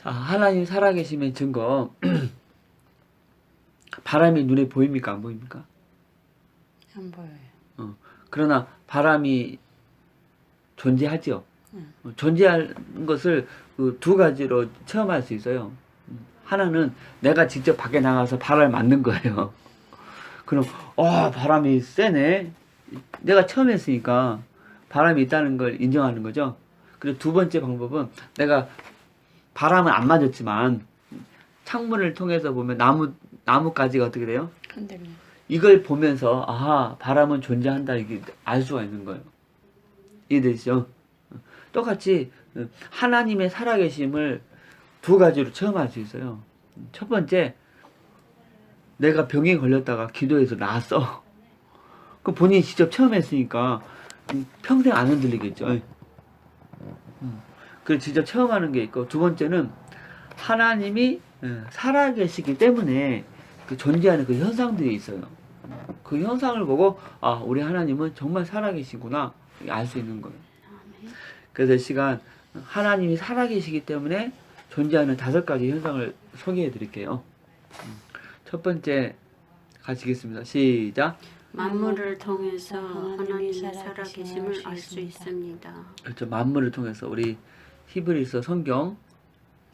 자, 하나님 살아계심의 증거. 바람이 눈에 보입니까? 안 보입니까? 안 보여요. 그러나 바람이 존재하지요. 응. 존재하는 것을 그 두 가지로 체험할 수 있어요. 하나는 내가 직접 밖에 나가서 바람을 맞는 거예요. 그럼 바람이 세네. 내가 처음 했으니까 바람이 있다는 걸 인정하는 거죠. 그리고 두 번째 방법은 내가 바람은 안 맞았지만 창문을 통해서 보면 나뭇가지가 어떻게 돼요? 흔들려. 이걸 보면서 아하, 바람은 존재한다, 이게 알 수가 있는 거예요. 이해되시죠? 똑같이 하나님의 살아계심을 두 가지로 체험할 수 있어요. 첫 번째, 내가 병에 걸렸다가 기도해서 나았어. 그 본인이 직접 체험했으니까 평생 안 흔들리겠죠. 그걸 직접 체험하는 게 있고, 두 번째는 하나님이 살아계시기 때문에 그 존재하는 그 현상들이 있어요. 그 현상을 보고 우리 하나님은 정말 살아계시구나 알 수 있는 거예요. 그래서 이 시간 하나님이 살아계시기 때문에 존재하는 5가지 현상을 소개해 드릴게요. 첫 번째 가시겠습니다. 시작. 만물을 통해서 하나님의 살아계심을 알 수 있습니다. 그렇죠. 만물을 통해서 우리 히브리서 성경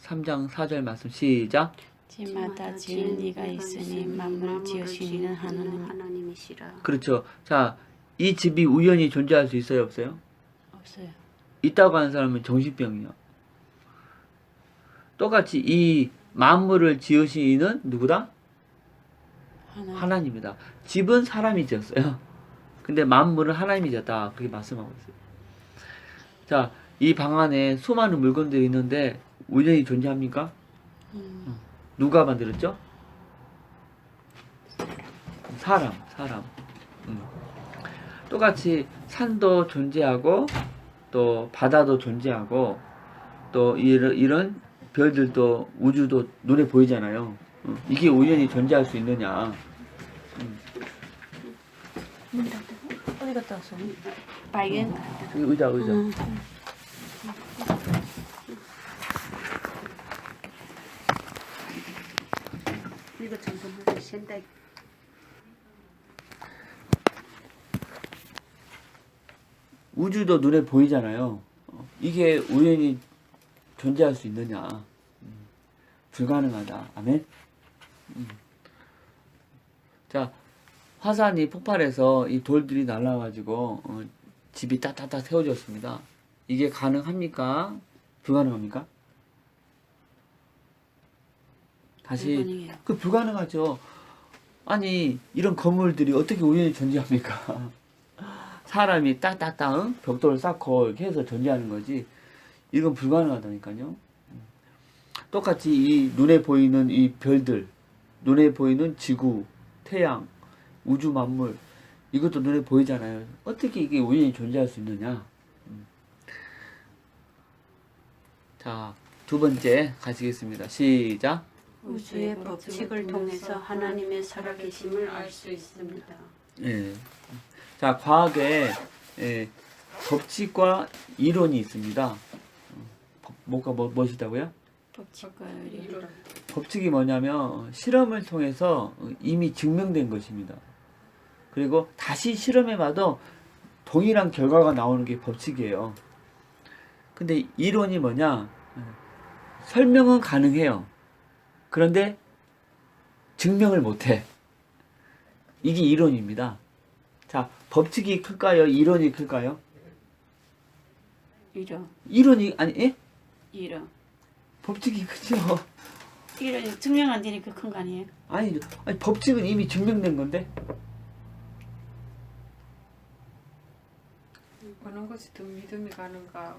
3장 4절 말씀 시작. 집마다 지은 이가 있으니 만물을 지으시는 하나님이시라. 그렇죠. 자, 이 집이 우연히 존재할 수 있어요, 없어요? 없어요. 있다고 하는 사람은 정신병이요. 똑같이 이 만물을 지으신 이는 누구다? 하나님이다. 집은 사람이 지었어요. 근데 만물은 하나님이 지었다. 그렇게 말씀하고 있어요. 자, 이 방 안에 수많은 물건들이 있는데 우연히 존재합니까? 누가 만들었죠? 사람. 똑같이 산도 존재하고 또 바다도 존재하고 또 이런 별들도 우주도 눈에 보이잖아요. 이게 우연히 존재할 수 있느냐? 어디 갔다 왔어? 발견. 여기 의자. 이거 전부 센다. 우주도 눈에 보이잖아요. 이게 우연히 존재할 수 있느냐? 불가능하다. 아멘. 자, 화산이 폭발해서 이 돌들이 날라가지고 집이 따따따 세워졌습니다. 이게 가능합니까? 불가능합니까? 다시 불가능해요. 그 불가능하죠. 아니 이런 건물들이 어떻게 우연히 존재합니까? 사람이 딱딱딱 벽돌을 쌓고 이렇게 해서 존재하는 거지. 이건 불가능하다니까요. 똑같이 이 눈에 보이는 이 별들, 눈에 보이는 지구, 태양, 우주 만물, 이것도 눈에 보이잖아요. 어떻게 이게 우연히 존재할 수 있느냐? 자, 두 번째 가시겠습니다. 시작. 우주의 법칙을 통해서 하나님의 살아계심을 알 수 있습니다. 예. 자, 과학에 법칙과 이론이 있습니다. 무엇이다고요? 법칙과 이론. 법칙이 뭐냐면 실험을 통해서 이미 증명된 것입니다. 그리고 다시 실험해봐도 동일한 결과가 나오는 게 법칙이에요. 근데 이론이 뭐냐? 설명은 가능해요. 그런데 증명을 못해. 이게 이론입니다. 자, 법칙이 클까요? 이론이 클까요? 이론이 아니, 예? 이론. 법칙이 크죠. 이론이 증명 안 되니까 큰 거 아니에요? 아니, 법칙은 이미 증명된 건데. 어느 것이 더 믿음이 가는가?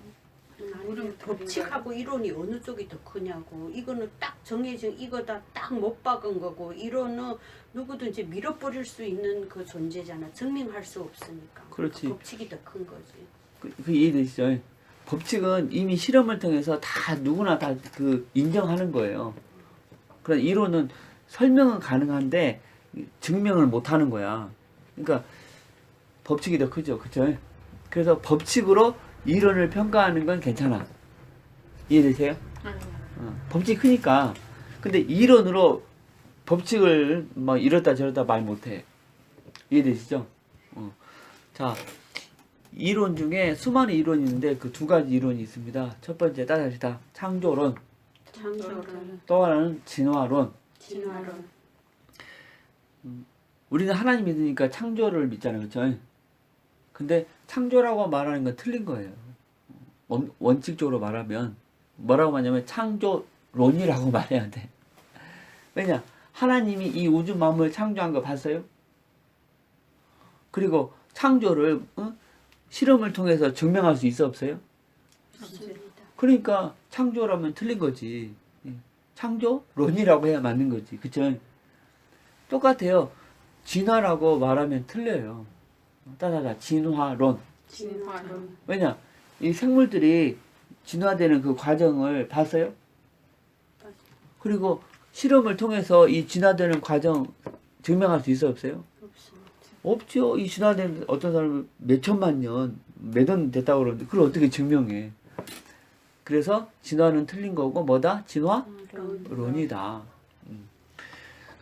아니, 법칙하고 이론이 어느 쪽이 더 크냐고. 이거는 딱 정해진 이거다 딱 못 박은 거고, 이론은 누구든지 밀어버릴 수 있는 그 존재잖아. 증명할 수 없으니까. 그렇지. 법칙이 더 큰 거지. 그 이해되시죠? 법칙은 이미 실험을 통해서 다 누구나 다 그 인정하는 거예요. 그런 이론은 설명은 가능한데 증명을 못 하는 거야. 그러니까 법칙이 더 크죠. 그쵸? 그래서 법칙으로 이론을 평가하는 건 괜찮아. 이해되세요? 법칙이 크니까. 근데 이론으로 법칙을 막 이렇다 저렇다 말 못해. 이해되시죠? 자, 이론 중에 수많은 이론이 있는데 그 두 가지 이론이 있습니다. 첫 번째 따라합시다. 창조론, 창조론, 또 하나는 진화론. 진화론. 우리는 하나님 믿으니까 창조를 믿잖아요. 그렇죠? 근데 창조라고 말하는 건 틀린 거예요. 원칙적으로 말하면 뭐라고 말하냐면 창조론이라고 말해야 돼. 왜냐? 하나님이 이 우주 만물 창조한 거 봤어요? 그리고 창조를 실험을 통해서 증명할 수 있어 없어요? 없습니다. 그러니까 창조라면 틀린 거지. 창조론이라고 해야 맞는 거지. 그쵸? 똑같아요. 진화라고 말하면 틀려요. 따라다 진화론. 진화론. 왜냐? 이 생물들이 진화되는 그 과정을 봤어요? 그리고 실험을 통해서 이 진화되는 과정 증명할 수 있어 없어요? 없습니다. 없죠. 이 진화된 어떤 사람은 몇 천만 년, 몇 원 됐다고 그러는데 그걸 어떻게 증명해? 그래서 진화는 틀린 거고 뭐다? 진화론이다.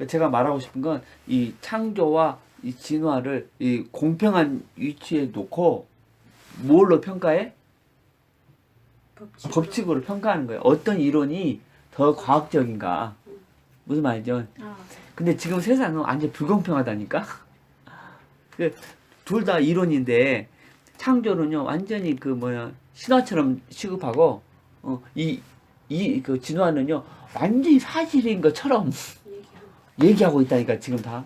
제가 말하고 싶은 건 이 창조와 이 진화를 이 공평한 위치에 놓고 뭘로 평가해? 법칙으로 평가하는 거예요. 어떤 이론이 더 과학적인가? 무슨 말이죠? 근데 지금 세상은 완전 불공평하다니까? 둘 다 이론인데, 창조는요, 완전히 신화처럼 취급하고, 그 진화는요, 완전히 사실인 것처럼 얘기하고 있다니까, 지금 다.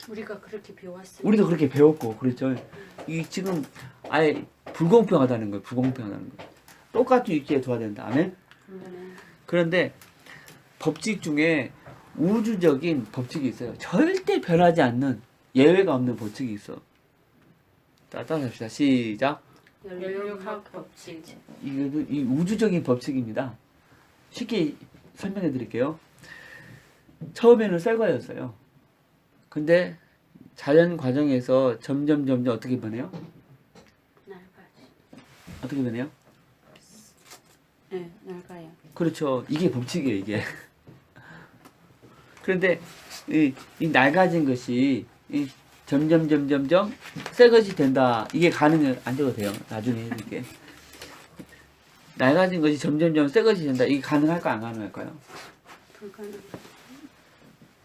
우리가 그렇게 배웠습니다. 우리도 그렇게 배웠고, 그랬죠. 이 지금 아예 불공평하다는 거예요, 불공평하다는 거. 똑같은 위치에 둬야 된다. 아멘? 그런데 법칙 중에 우주적인 법칙이 있어요. 절대 변하지 않는 예외가 없는 법칙이 있어. 따라합시다. 시작. 연력학 법칙. 이 우주적인 법칙입니다. 쉽게 설명해 드릴게요. 처음에는 새 거였어요. 근데 자연 과정에서 점점 어떻게 변해요? 낡아지. 어떻게 변해요? 네, 낡아요. 그렇죠. 이게 법칙이에요, 이게. 그런데 이 낡아진 것이 점점 새 것이 된다. 이게 가능해 안 돼도 돼요. 나중에 이렇게 낡아진 것이 점점 새 것이 된다. 이게 가능할까 안 가능할까요? 불가능.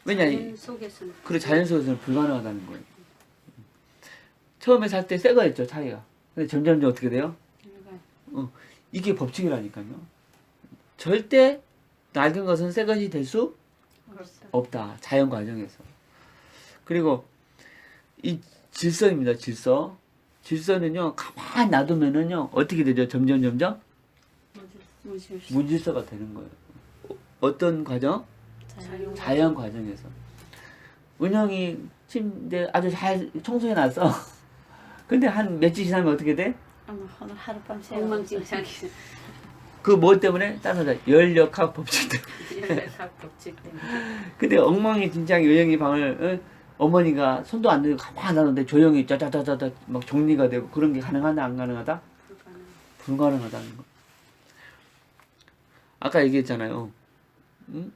왜냐? 자연 속에서는. 그래 자연 속에서는 불가능하다는 거예요. 처음에 살 때 새 거였죠, 차이가. 근데 점점 어떻게 돼요? 낡아요. 이게 법칙이라니까요. 절대 낡은 것은 새 것이 될 수 없다. 자연 과정에서. 그리고 이 질서입니다. 질서. 질서는요. 가만히 놔두면은요. 어떻게 되죠? 점점 무질서가 되는 거예요. 어떤 과정? 자연 과정에서. 은영이 침대 아주 잘 청소해 놨어. 근데 한 며칠 지나면 어떻게 돼? 오늘 하룻밤 새워. 엉망진창이. 그 뭐 때문에? 따라서 열역학 법칙 때문에. 연력학 법칙 때문에. 근데 엉망진창이 은영이 방을 어머니가 손도 안 대고 가만히 놔뒀는데 조용히 짜자자자자 막 정리가 되고 그런 게 가능하다 안 가능하다? 불가능. 불가능하다는 거. 아까 얘기했잖아요. 응?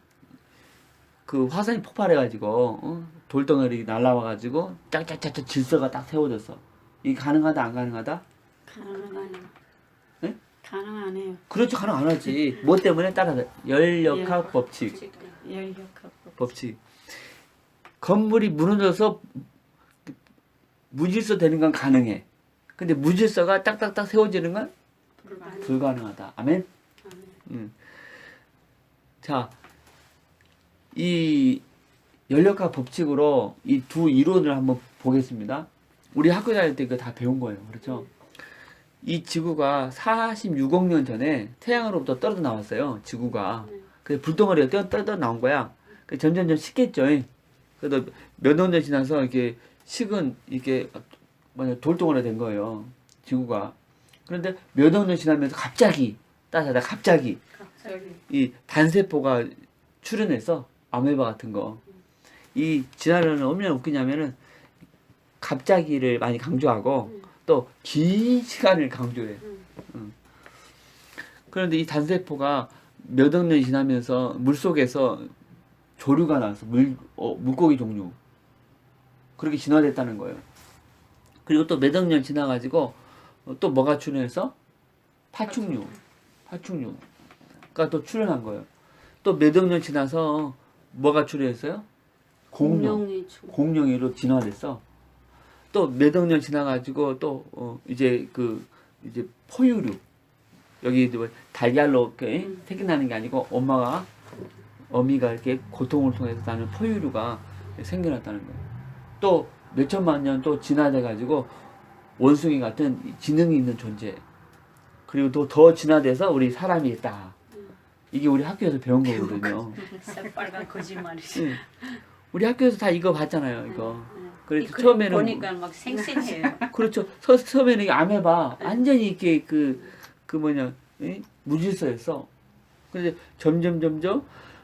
그 화산이 폭발해가지고 돌덩어리 날라와가지고 짝짝짝짝 질서가 딱 세워졌어. 이게 가능하다 안 가능하다? 가능하네요. 네? 가능하네요. 그렇죠. 가능 안 하지. 뭐 때문에? 따라서 열역학 법칙. 열역학 법칙. 건물이 무너져서 무질서 되는 건 가능해. 근데 무질서가 딱딱딱 세워지는 건 불가능. 불가능하다. 아멘? 자, 이 열역학 법칙으로 이 두 이론을 한번 보겠습니다. 우리 학교 다닐 때 이거 다 배운 거예요. 그렇죠? 이 지구가 46억 년 전에 태양으로부터 떨어져 나왔어요. 지구가. 그 불덩어리가 떨어져 나온 거야. 점점 식겠죠. 그래도 몇 억 년 지나서 이렇게 식은 이게 돌덩어리가 된 거예요. 지구가. 그런데 몇 억 년 지나면서 갑자기 이 단세포가 출현해서 아메바 같은 거. 이 진화론은 얼마나 웃기냐면은 갑자기를 많이 강조하고 또 긴 시간을 강조해. 그런데 이 단세포가 몇 억 년이 지나면서 물 속에서 조류가 나서 물고기 종류 그렇게 진화됐다는 거예요. 그리고 또 몇 억 년 지나가지고 또 뭐가 출현해서 파충류가 또 출현한 거예요. 또 몇 억 년 지나서 뭐가 출현했어요? 공룡이로 진화됐어. 또 몇 억 년 지나가지고 또 이제 이제 포유류 여기 뭐 달걀로 이렇게 태어나는 게 아니고 어미가 이렇게 고통을 통해서 나는 포유류가 생겨났다는 거예요. 또 몇천만 년 또 진화돼 가지고 원숭이 같은 지능이 있는 존재. 그리고 또 더 진화돼서 우리 사람이 있다. 이게 우리 학교에서 배운 거거든요. 새빨간 거짓말이지. 네. 우리 학교에서 다 이거 봤잖아요. 이거. 그래서 그림 처음에는 보니까 막 생생해요. 그렇죠. 처음에는 아메바 완전히 이렇게 무질서였어. 근데 점점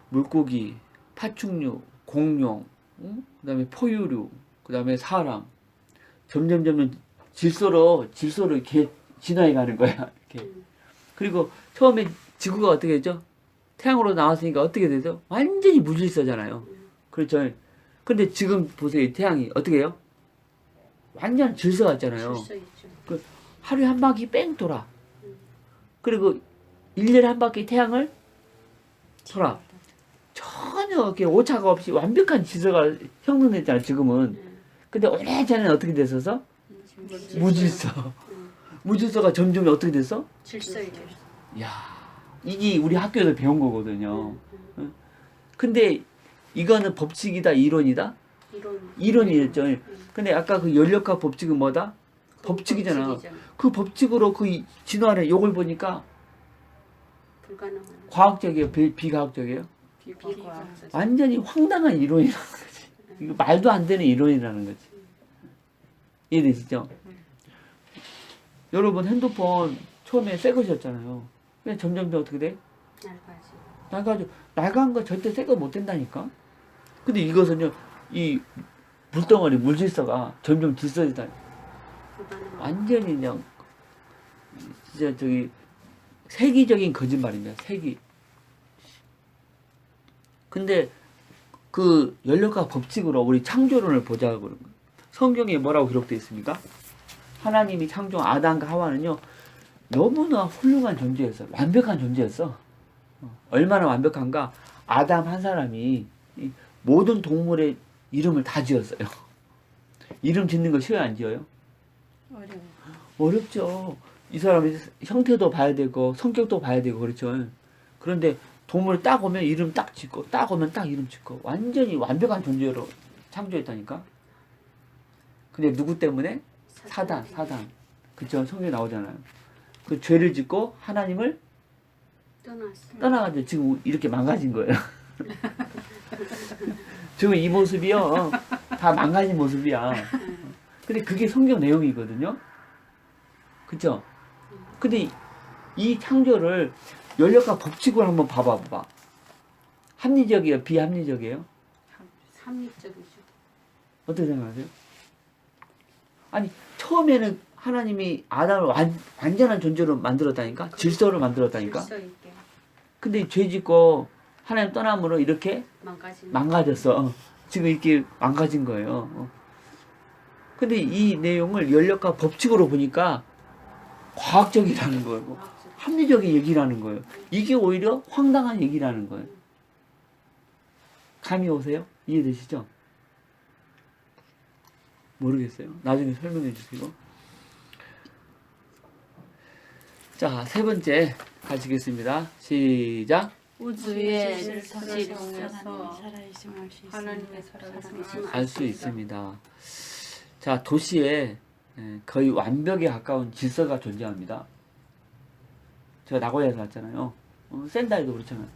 물고기, 파충류, 공룡, 그다음에 포유류, 그다음에 사람, 점점 질서로 이렇게 진화해 가는 거야. 이렇게. 그리고 처음에 지구가 어떻게 되죠? 태양으로 나왔으니까 어떻게 되죠? 완전히 무질서잖아요. 그렇죠. 근데 지금 보세요. 이 태양이 어떻게 해요? 완전 질서 같잖아요. 질서 있죠. 하루에 한 바퀴 뺑 돌아. 그리고 1년에 한 바퀴 태양을 돌아. 전혀 이렇게 오차가 없이 완벽한 질서가 형성됐잖아요, 지금은. 근데 오래전에는 어떻게 됐어서? 무질서. 무질서가 점점 어떻게 됐어? 질서이죠. 야, 이게 우리 학교에서 배운 거거든요. 근데 이거는 법칙이다, 이론이다? 이론이었죠. 근데 아까 그 연력학 법칙은 뭐다? 법칙이잖아. 그 법칙으로 그 진화를 요걸 보니까 불가능한. 과학적이에요, 비과학적이에요? 비과학적. 완전히 황당한 이론이라는 거지. 이거 말도 안 되는 이론이라는 거지. 이해되시죠? 여러분 핸드폰 처음에 새 것이었잖아요. 근데 점점 더 어떻게 돼? 낡은 거 절대 새 거 못 된다니까. 근데 이것은요, 이 물덩어리 물질서가 점점 질서지다. 완전히 그냥 진짜 세기적인 거짓말입니다. 세기. 근데 그 연력학 법칙으로 우리 창조론을 보자고 그런 거예요. 성경에 뭐라고 기록되어 있습니까? 하나님이 창조한 아담과 하와는요, 너무나 훌륭한 존재였어. 완벽한 존재였어. 얼마나 완벽한가? 아담 한 사람이 모든 동물의 이름을 다 지었어요. 이름 짓는 거 쉬워요, 안 지어요? 어렵죠. 이 사람이 형태도 봐야 되고 성격도 봐야 되고 그렇죠. 그런데 동물 딱 오면 이름 딱 짓고 딱 오면 딱 이름 짓고 완전히 완벽한 존재로 창조했다니까. 근데 누구 때문에? 사단. 그쵸? 성경에 나오잖아요. 그 죄를 짓고 하나님을 떠나가지고 지금 이렇게 망가진 거예요. 지금 이 모습이요, 다 망가진 모습이야. 근데 그게 성경 내용이거든요. 그쵸? 근데 이 창조를 연력학 법칙으로 한번 봐봐. 합리적이에요? 비합리적이에요? 합리적이죠. 어떻게 생각하세요? 아니, 처음에는 하나님이 아담을 완전한 존재로 만들었다니까? 질서를 만들었다니까? 질서 있게 근데 죄 짓고 하나님 떠남으로 이렇게 망가졌어. 지금 이렇게 망가진 거예요. 근데 이 내용을 연력학 법칙으로 보니까 과학적이라는 거예요. 합리적인 얘기라는 거예요. 이게 오히려 황당한 얘기라는 거예요. 감이 오세요? 이해되시죠? 모르겠어요. 나중에 설명해 주시고. 자, 세 번째 가시겠습니다. 시작. 우주의 질서를 질서 통해서 살아있음을 수 하나님의 있습니다. 알 수 있습니다. 자, 도시에 거의 완벽에 가까운 질서가 존재합니다. 제가 나고야에서 왔잖아요. 센다이도 그렇잖아요.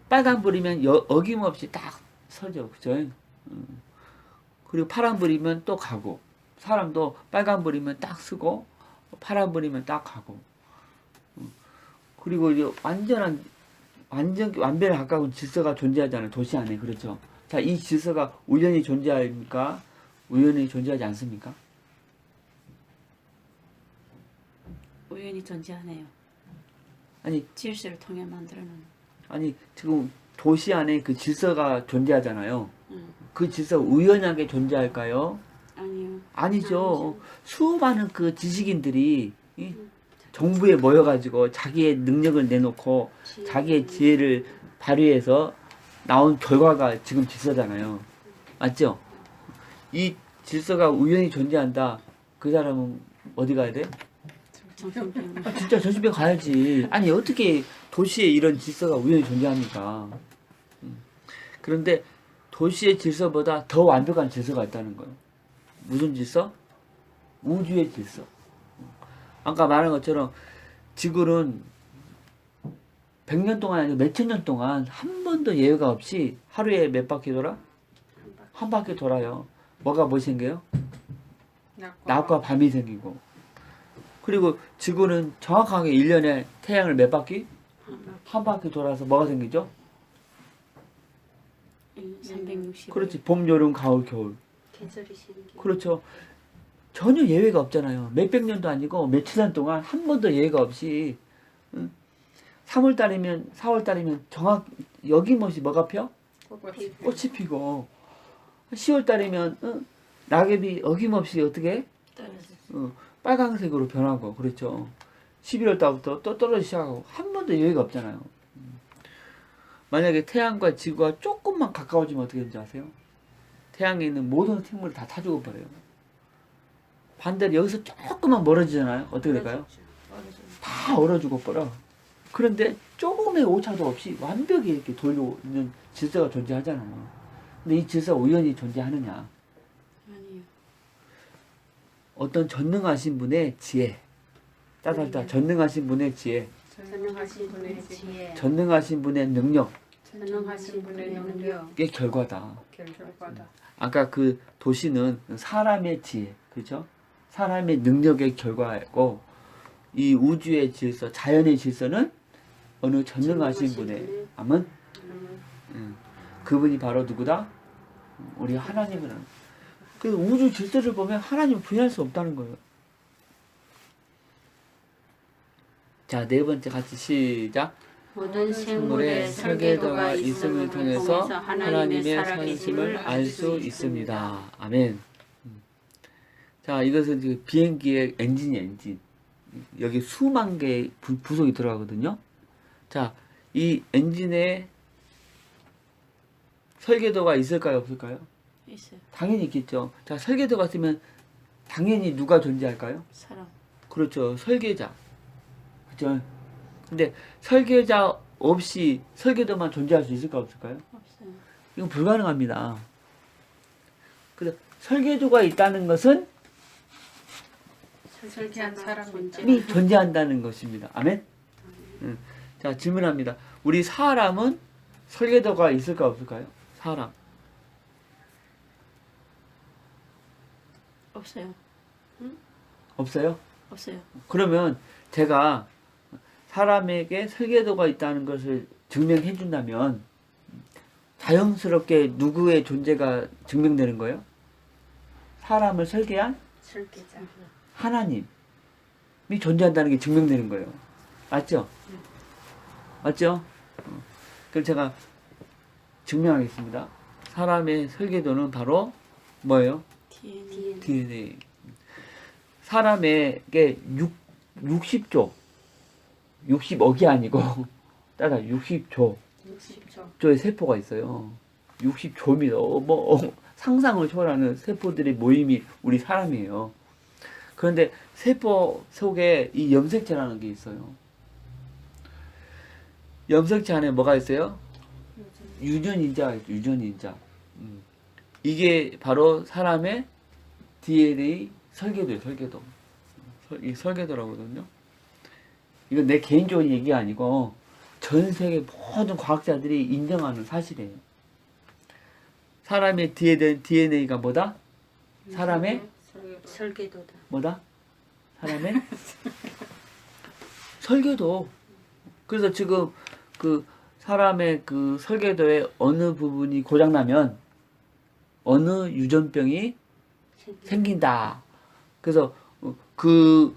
빨간불이면 어김없이 딱 서죠. 그죠? 그리고 파란불이면 또 가고, 사람도 빨간불이면 딱 쓰고, 파란불이면 딱 가고. 그리고 이제 완전 완벽에 가까운 질서가 존재하잖아요. 도시 안에. 그렇죠? 자, 이 질서가 우연히 존재합니까? 우연히 존재하지 않습니까? 우연히 존재하네요. 아니 질서를 통해 만들어 놓은. 아니 지금 도시 안에 그 질서가 존재하잖아요. 응. 그 질서가 우연하게 존재할까요? 아니요. 아니죠. 수많은 그 지식인들이 이 정부에 모여가지고 자기의 능력을 내놓고 자기의 지혜를 발휘해서 나온 결과가 지금 질서잖아요. 맞죠? 이 질서가 우연히 존재한다. 그 사람은 어디 가야 돼? 정신병. 진짜 정신병 가야지. 아니 어떻게 도시에 이런 질서가 우연히 존재합니까? 그런데 도시의 질서보다 더 완벽한 질서가 있다는 거예요. 무슨 질서? 우주의 질서. 아까 말한 것처럼 지구는 100년 동안 아니고 몇천 년 동안 한 번도 예외가 없이 하루에 몇 바퀴 돌아? 한 바퀴 돌아요. 뭐가 뭐 생겨요? 낮과 밤이 생기고. 그리고 지구는 정확하게 1년에 태양을 몇 바퀴? 한 바퀴 돌아서 뭐가 생기죠? 360. 그렇지. 봄, 여름, 가을, 겨울. 계절이 생기고. 그렇죠. 전혀 예외가 없잖아요. 몇백 년도 아니고 몇천 년 동안 한 번도 예외가 없이 3월달이면 4월달이면 정확 여김없이 뭐가 펴? 꽃이 피고 10월달이면 낙엽이 어김없이 어떻게 떨어져. 빨강색으로 변하고 그렇죠. 11월달부터 또 떨어지기 시작하고 한 번도 예외가 없잖아요. 만약에 태양과 지구가 조금만 가까워지면 어떻게 되는지 아세요? 태양에 있는 모든 생물을 다 타 죽어버려요. 반대로 여기서 조금만 멀어지잖아요. 어떻게 될까요? 다 얼어 죽어버려. 그런데 조금의 오차도 없이 완벽히 이렇게 돌려있는 질서가 존재하잖아요. 근데 이 질서가 우연히 존재하느냐? 아니요. 어떤 전능하신 분의 지혜. 따뜻하다. 전능하신 분의 지혜. 전능하신 분의 지혜, 전능하신 분의 능력의 전능하신 분의 능력 결과다. 결과다. 아까 그 도시는 사람의 지혜, 그렇죠? 사람의 능력의 결과고 이 우주의 질서, 자연의 질서는 어느 전능하신 분의 아멘. 그분이 바로 누구다? 우리 하나님은. 그 우주 질서를 보면 하나님을 부인할 수 없다는 거예요. 자, 네 번째 같이 시작. 모든 생물의 생물의 설계도가 있음을 통해서 하나님의 살아계심을 알 수 있습니다. 아멘. 자, 이것은 지금 비행기의 엔진이에요, 엔진. 여기 수만 개의 부속이 들어가거든요. 자, 이 엔진에 설계도가 있을까요, 없을까요? 있어요. 당연히 있겠죠. 자, 설계도가 있으면 당연히 누가 존재할까요? 사람. 그렇죠. 설계자. 그렇죠. 근데 설계자 없이 설계도만 존재할 수 있을까 없을까요? 없어요. 이건 불가능합니다. 그래서 설계도가 있다는 것은 설계한 사람이 있다. 이미 존재한다는 것입니다. 아멘? 자, 질문합니다. 우리 사람은 설계도가 있을까 없을까요? 사람. 없어요. 없어요? 없어요. 그러면 제가 사람에게 설계도가 있다는 것을 증명해 준다면 자연스럽게 누구의 존재가 증명되는 거예요? 사람을 설계한 설계자. 하나님이 존재한다는 게 증명되는 거예요. 맞죠? 맞죠? 그럼 제가 증명하겠습니다. 사람의 설계도는 바로 뭐예요? DNA. DNA. 사람에게 60조, 60억이 아니고 따라 60조 60조. 조의 세포가 있어요. 60조입니다. 상상을 초월하는 세포들의 모임이 우리 사람이에요. 그런데 세포 속에 이 염색체라는 게 있어요. 염색체 안에 뭐가 있어요? 유전인자가 있죠. 유전인자. 이게 바로 사람의 DNA 설계도예요. 설계도. 이 설계도라고 하거든요. 이건 내 개인적인 얘기가 아니고 전 세계 모든 과학자들이 인정하는 사실이에요. 사람의 DNA가 뭐다? 사람의 설계도다. 뭐다? 사람의 설계도. 그래서 지금 그 사람의 그 설계도의 어느 부분이 고장나면 어느 유전병이 생긴다. 그래서 그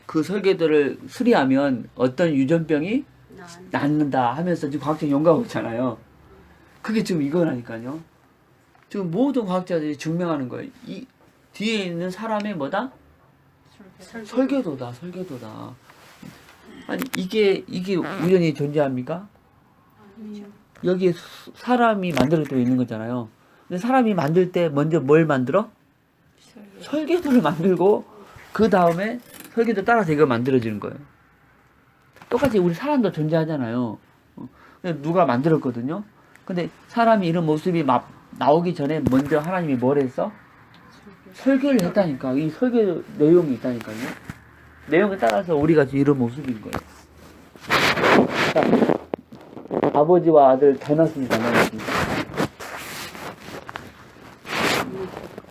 그 설계도를 수리하면 어떤 유전병이 난 낫는다 하면서 지금 과학적 연구하고 있잖아요. 그게 지금 이거라니까요. 지금 모든 과학자들이 증명하는 거예요. 이 뒤에 있는 사람의 뭐다? 설계도다. 아니 이게 우연히 존재합니까? 여기에 사람이 만들어져 있는 거잖아요. 근데 사람이 만들 때 먼저 뭘 만들어? 설계도를 만들고 그 다음에 설계도 따라서 이거 만들어지는 거예요. 똑같이 우리 사람도 존재하잖아요. 근데 누가 만들었거든요. 근데 사람이 이런 모습이 막 나오기 전에 먼저 하나님이 뭘 했어? 설계를 했다니까. 이 설계 내용이 있다니까요. 내용에 따라서 우리가 지금 이런 모습인 거예요. 자, 아버지와 아들 닮았습니다.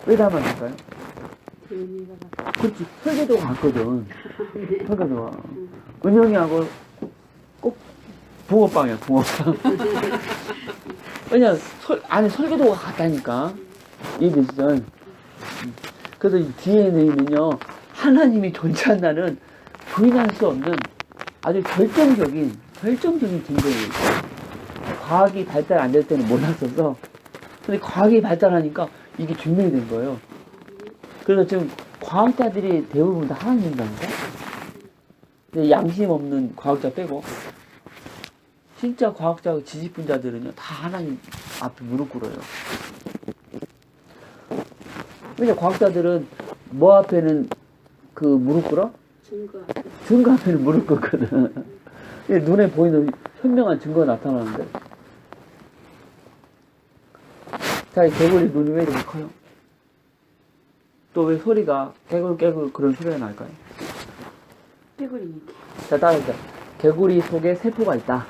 왜 닮았을까요? 그렇지. 설계도가 같거든. 설계도가. 은영이하고 꼭 붕어빵이야, 붕어빵. 왜냐면 안에 설계도가 같다니까. 이해되시죠? 그래서 이 DNA는요, 하나님이 존재한다는 부인할 수 없는 아주 결정적인 증거예요. 과학이 발달 안 될 때는 몰랐어서, 근데 과학이 발달하니까 이게 증명이 된 거예요. 그래서 지금 과학자들이 대부분 다 하나님이라니까? 근데 양심 없는 과학자 빼고, 진짜 과학자 지식분자들은요, 다 하나님 앞에 무릎 꿇어요. 왜냐, 과학자들은 뭐 앞에는 그 무릎 꿇어? 증거 앞에는 무릎 꿇거든. 눈에 보이는 현명한 증거가 나타나는데. 자, 이 개구리 눈이 왜 이렇게 커요? 또 왜 소리가 깨굴깨굴 그런 소리가 날까요? 개구리니까. 자, 따라서 개구리 속에 세포가 있다.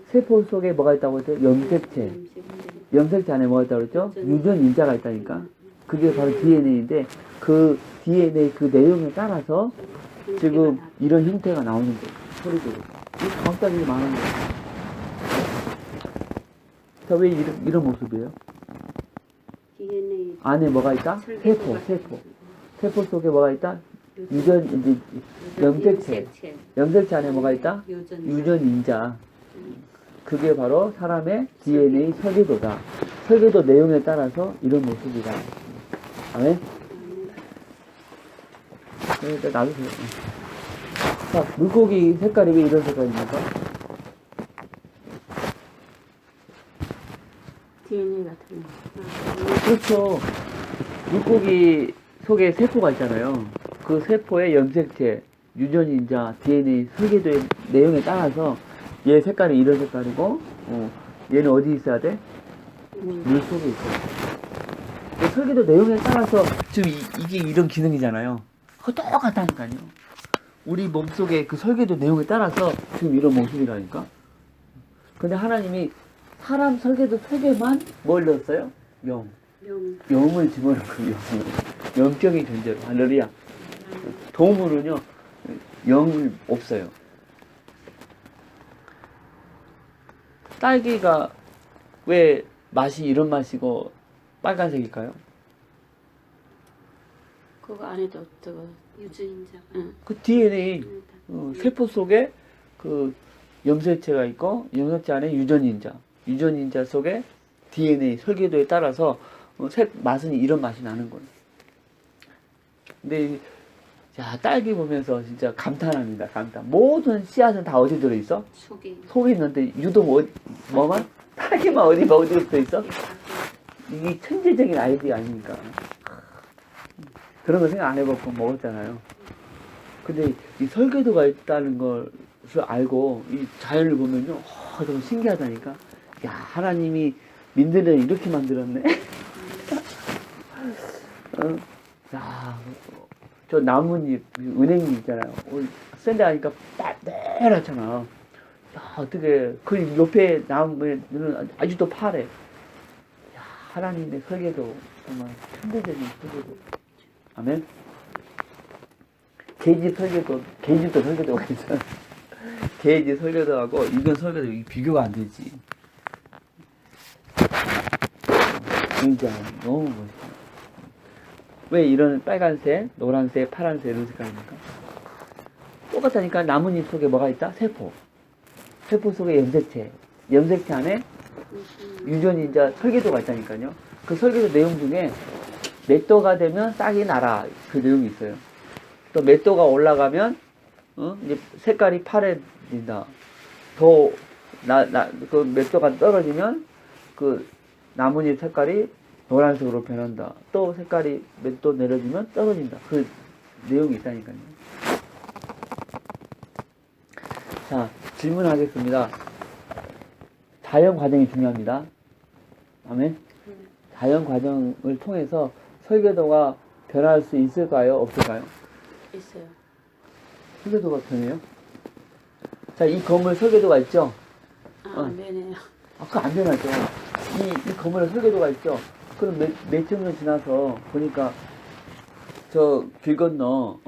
세포 속에 뭐가 있다고 했죠? 염색체. 염색체 안에 뭐가 있다고 했죠? 유전인자가 있다니까. 그게 바로 DNA인데 그 DNA 그 내용에 따라서 지금 이런 형태가 나오는 거예요. 소리도. 이 과학자들이 많은 거예요. 자, 왜 이런 모습이에요? DNA 안에 뭐가 있다? 세포. 세포 속에 뭐가 있다? 염색체. 염색체 안에 뭐가 있다? 유전인자. 그게 바로 사람의 DNA 설계도다. 설계도 내용에 따라서 이런 모습이다. 아멘? 네, 놔두세요. 자, 물고기 색깔이 왜 이런 색깔입니까? DNA 같은 거. 그렇죠. 물고기 속에 세포가 있잖아요. 그 세포의 염색체, 유전인자, DNA, 설계도의 내용에 따라서 얘 색깔이 이런 색깔이고, 얘는 어디 있어야 돼? 물 속에 있어요. 그 설계도 내용에 따라서 지금 이게 이런 기능이잖아요. 그거 똑같다니까요. 우리 몸속에 그 설계도 내용에 따라서 지금 이런 모습이라니까. 근데 하나님이 사람 설계도 속에만 뭘 넣었어요? 영을 집어넣은 거예요. 영적인 존재로. 할렐루야. 동물은요, 영 없어요. 딸기가 왜 맛이 이런 맛이고 빨간색일까요? 그거 안에도 저거 유전인자가 그 DNA 세포 속에 그 염색체가 있고 염색체 안에 유전인자 속에 DNA 설계도에 따라서 맛은 이런 맛이 나는 거예요. 근데 자, 딸기 보면서 진짜 감탄합니다. 감탄. 모든 씨앗은 다 어디 들어있어? 속에 있는데 유독 뭐만? 딸기만 어디 붙어있어? 이게 천재적인 아이디어 아닙니까? 그런 거 생각 안 해보고 먹었잖아요. 근데 이 설계도가 있다는 것을 알고 이 자연을 보면요, 너무 신기하다니까. 야, 하나님이 민들레를 이렇게 만들었네. 야, 저 나뭇잎, 은행잎 있잖아요. 샌데 하니까 빨갛잖아. 야, 어떻게 그 옆에 나무에는 아직도 파래. 야, 하나님의 설계도 정말 천대적인 설계도. 아멘. 개집 개집도 설계도가 있어. 개집 설계도하고 이건 설계도 비교가 안 되지. 진짜 너무 멋있어. 왜 이런 빨간색, 노란색, 파란색 이런 색깔입니까? 똑같다니까. 나뭇잎 속에 뭐가 있다? 세포. 세포 속에 염색체. 염색체 안에 유전이 이제 설계도가 있다니까요. 그 설계도 내용 중에 맷도가 되면 싹이 나라. 그 내용이 있어요. 또 맷도가 올라가면 이제 색깔이 파래진다. 그 맷도가 떨어지면 그 나뭇잎 색깔이 노란색으로 변한다. 또 색깔이 맷도 내려지면 떨어진다. 그 내용이 있다니까요. 자, 질문하겠습니다. 자연 과정이 중요합니다. 아멘. 자연 과정을 통해서 설계도가 변할 수 있을까요? 없을까요? 있어요. 설계도가 변해요? 자, 이 건물 설계도가 있죠? 안 되네요. 그거 안 변하죠. 이 건물에 설계도가 있죠? 그럼 몇천 년 지나서 보니까 저 길 건너,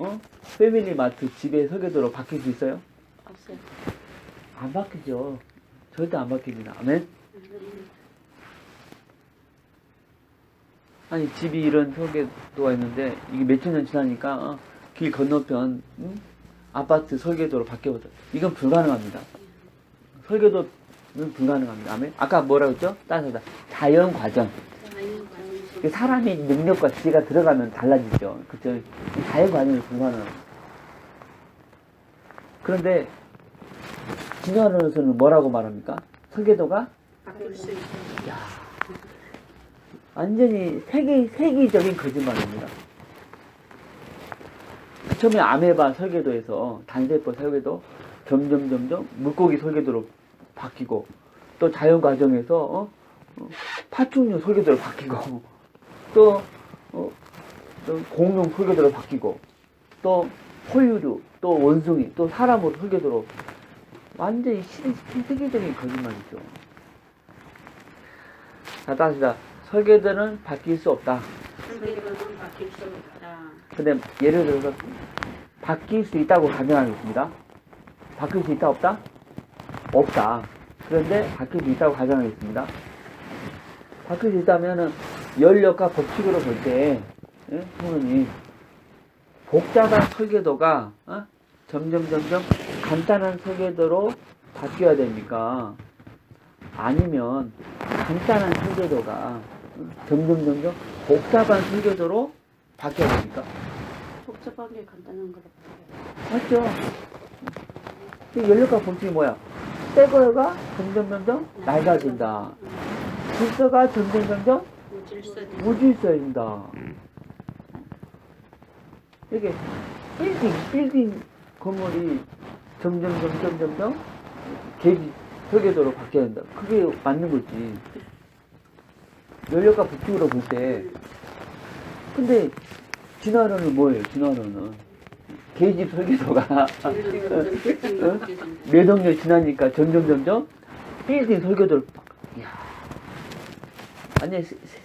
패밀리 마트 집의 설계도로 바뀔 수 있어요? 없어요. 안 바뀌죠. 절대 안 바뀝니다. 아멘? 아니, 집이 이런 설계도가 있는데, 이게 몇천 년 지나니까, 길 건너편, 아파트 설계도로 바뀌어버려. 이건 불가능합니다. 설계도는 불가능합니다. 아멘? 아까 뭐라고 했죠? 따라서 자연 과정. 사람의 능력과 지혜가 들어가면 달라지죠. 그죠? 자연 과정이 불가능합니다. 그런데, 진화론에서는 뭐라고 말합니까? 설계도가 바뀔 수 있어요. 완전히 세계적인 거짓말입니다. 처음에 아메바 설계도에서 단세포 설계도 점점 물고기 설계도로 바뀌고, 또 자연 과정에서 파충류 설계도로 바뀌고, 또 공룡 설계도로 바뀌고, 또 포유류, 또 원숭이, 또 사람으로 설계도로 완전히 세계적인 거짓말이죠. 자, 다시다. 설계도는 바뀔 수 없다. 설계도는 바뀔 수 없다. 근데 예를 들어서 바뀔 수 있다고 가정하겠습니다. 바뀔 수 있다 없다? 없다. 그런데 바뀔 수 있다고 가정하겠습니다. 바뀔 수 있다면은 연력과 법칙으로 볼 때, 부모님 복잡한 설계도가 점점 간단한 설계도로 바뀌어야 됩니까? 아니면 간단한 설계도가 점점 복잡한 설계도로 바뀌어야 됩니까? 복잡한 게 간단한 거라. 맞죠? 이 연력과 법칙이 뭐야? 새 거가 점점 낡아진다. 질서가 점점 무질서해진다. 이게 빌딩 건물이 점점 계기 설계도로 바뀌어야 된다. 그게 맞는 거지. 연력과 법칙으로 볼 때. 근데 진화론은 뭐예요? 진화론은 계집 설계도가 몇 억 년 지나니까 점점 빌딩 설계도를 이야, 아니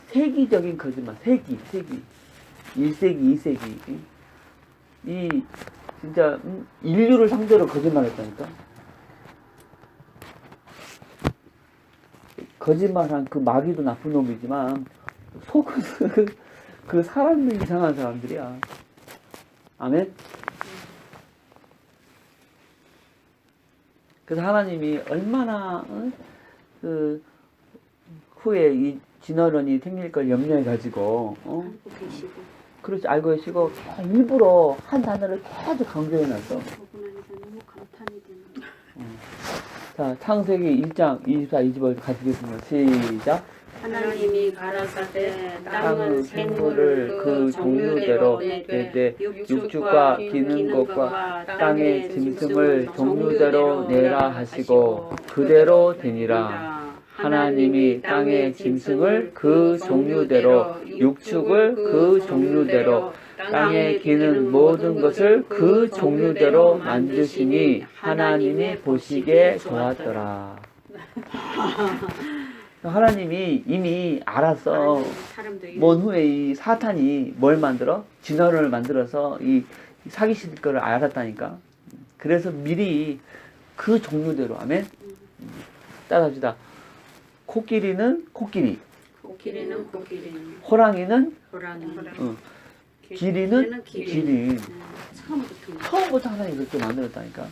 세기적인 거짓말. 세기 1세기 2세기 이 진짜 인류를 상대로 거짓말했다니까. 거짓말한 그 마귀도 나쁜 놈이지만 속은 그 사람들 이상한 사람들이야. 아멘. 그래서 하나님이 얼마나 그 후에 이 진화론이 생길 걸 염려해 가지고 알고 계시고. 그렇지 알고 계시고 일부러 한 단어를 계속 강조해 놨어. 보고 나니까 너무 감탄이 되는. 자, 창세기 1장 24, 25절 같이 읽겠습니다. 시작. 하나님이 가라사대 땅은 땅은 생물을 생물을 그 종류대로 내되 육축과 기는 것과 땅의 짐승을 종류대로 내라 하시고 그대로 되니라. 하나님이 땅의 짐승을 그 종류대로 육축을 그 종류대로 땅에 기는 모든 것을 그 종류대로 만드시니 하나님이 보시기에 좋았더라. 하나님이 이미 알았어. 먼 후에 이 사탄이 뭘 만들어? 진화론을 만들어서 이 사기칠 거를 알았다니까. 그래서 미리 그 종류대로. 아멘. 따라합시다. 코끼리는 코끼리, 코끼리는 코끼리, 호랑이는 호랑이, 길이는 길이. 처음부터. 처음부터 하나님이 그렇게 만들었다니까.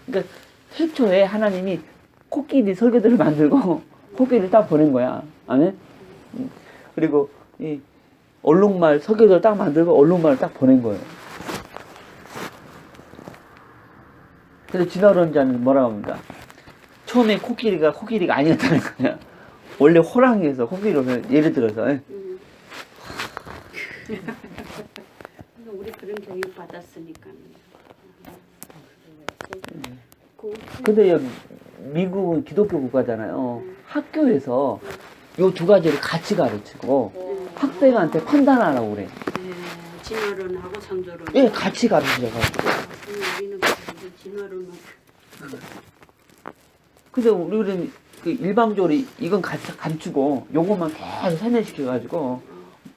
그러니까 최초에 하나님이 코끼리 설계도를 만들고 코끼리를 딱 보낸 거야. 아멘? 그리고 이 얼룩말 설계도를 딱 만들고 얼룩말을 딱 보낸 거예요. 근데 진화론자는 뭐라고 합니까? 처음에 코끼리가 아니었다는 거야. 원래 호랑이에서 코끼리로 예를 들어서. 우리 그런 교육 받았으니까. 근데 여기 미국은 기독교 국가잖아요. 학교에서 요 두 가지를 같이 가르치고 학생한테 판단하라고 그래. 진화론하고 창조론. 예, 같이 가르치라고. 우리는 진화론은. 근데 우리는 그 일방적으로 이건 같이 감추고 요것만 계속 세뇌시켜가지고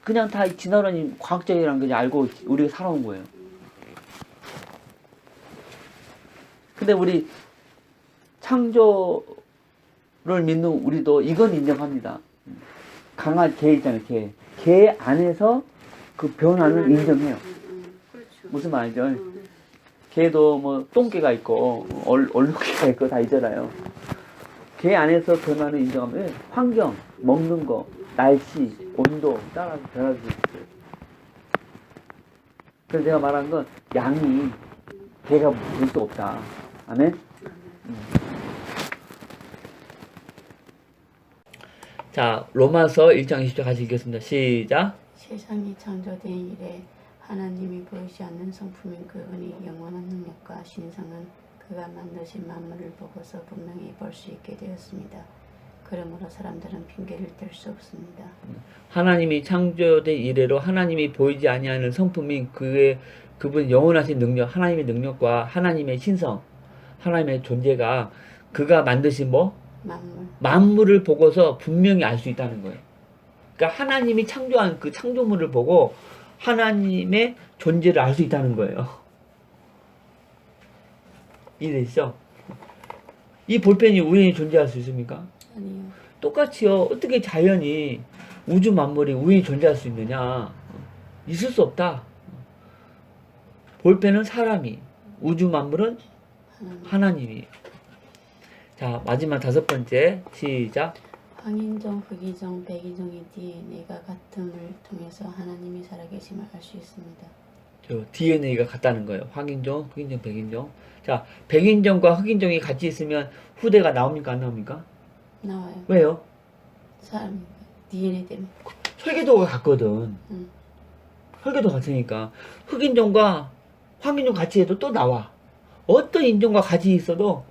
그냥 다 진화론이 과학적이라는 걸 알고 우리가 살아온 거예요. 근데 우리 창조를 믿는 우리도 이건 인정합니다. 강아지 개 있잖아요, 개. 개 안에서 그 변화는 인정해요. 그렇죠. 무슨 말이죠? 개도 뭐 똥개가 있고 얼룩개가 있고 다 있잖아요. 개 안에서 변화는 인정하면 환경, 먹는 거, 날씨, 온도 따라서 변할 수 있어요. 그래서 제가 말한 건 양이 개가 물 수 없다. 아멘? 자, 로마서 1장 20절 같이 읽겠습니다. 시작. 세상이 창조된 이래 하나님이 보이지 않는 성품인 그분이 영원한 능력과 신성은 그가 만드신 만물을 보고서 분명히 볼 수 있게 되었습니다. 그러므로 사람들은 핑계를 댈 수 없습니다. 하나님이 창조된 이래로 하나님이 보이지 아니하는 성품인 그분 영원하신 능력, 하나님의 능력과 하나님의 신성, 하나님의 존재가 그가 만드신 만물을 보고서 분명히 알 수 있다는 거예요. 그러니까 하나님이 창조한 그 창조물을 보고 하나님의 존재를 알 수 있다는 거예요. 이해되시죠? 이 볼펜이 우연히 존재할 수 있습니까? 아니요. 똑같이요. 어떻게 자연이 우주 만물이 우연히 존재할 수 있느냐? 있을 수 없다. 볼펜은 사람이, 우주 만물은 하나님이. 자, 마지막 5번째 시작. 황인종, 흑인종, 백인종의 DNA가 같음을 통해서 하나님이 살아계심을 알 수 있습니다. DNA가 같다는 거예요. 황인종, 흑인종, 백인종. 자, 백인종과 흑인종이 같이 있으면 후대가 나옵니까? 안 나옵니까? 나와요. 왜요? 사람이 DNA 때문에. 설계도가 같거든. 응. 설계도 같으니까. 흑인종과 황인종 같이 해도 또 나와. 어떤 인종과 같이 있어도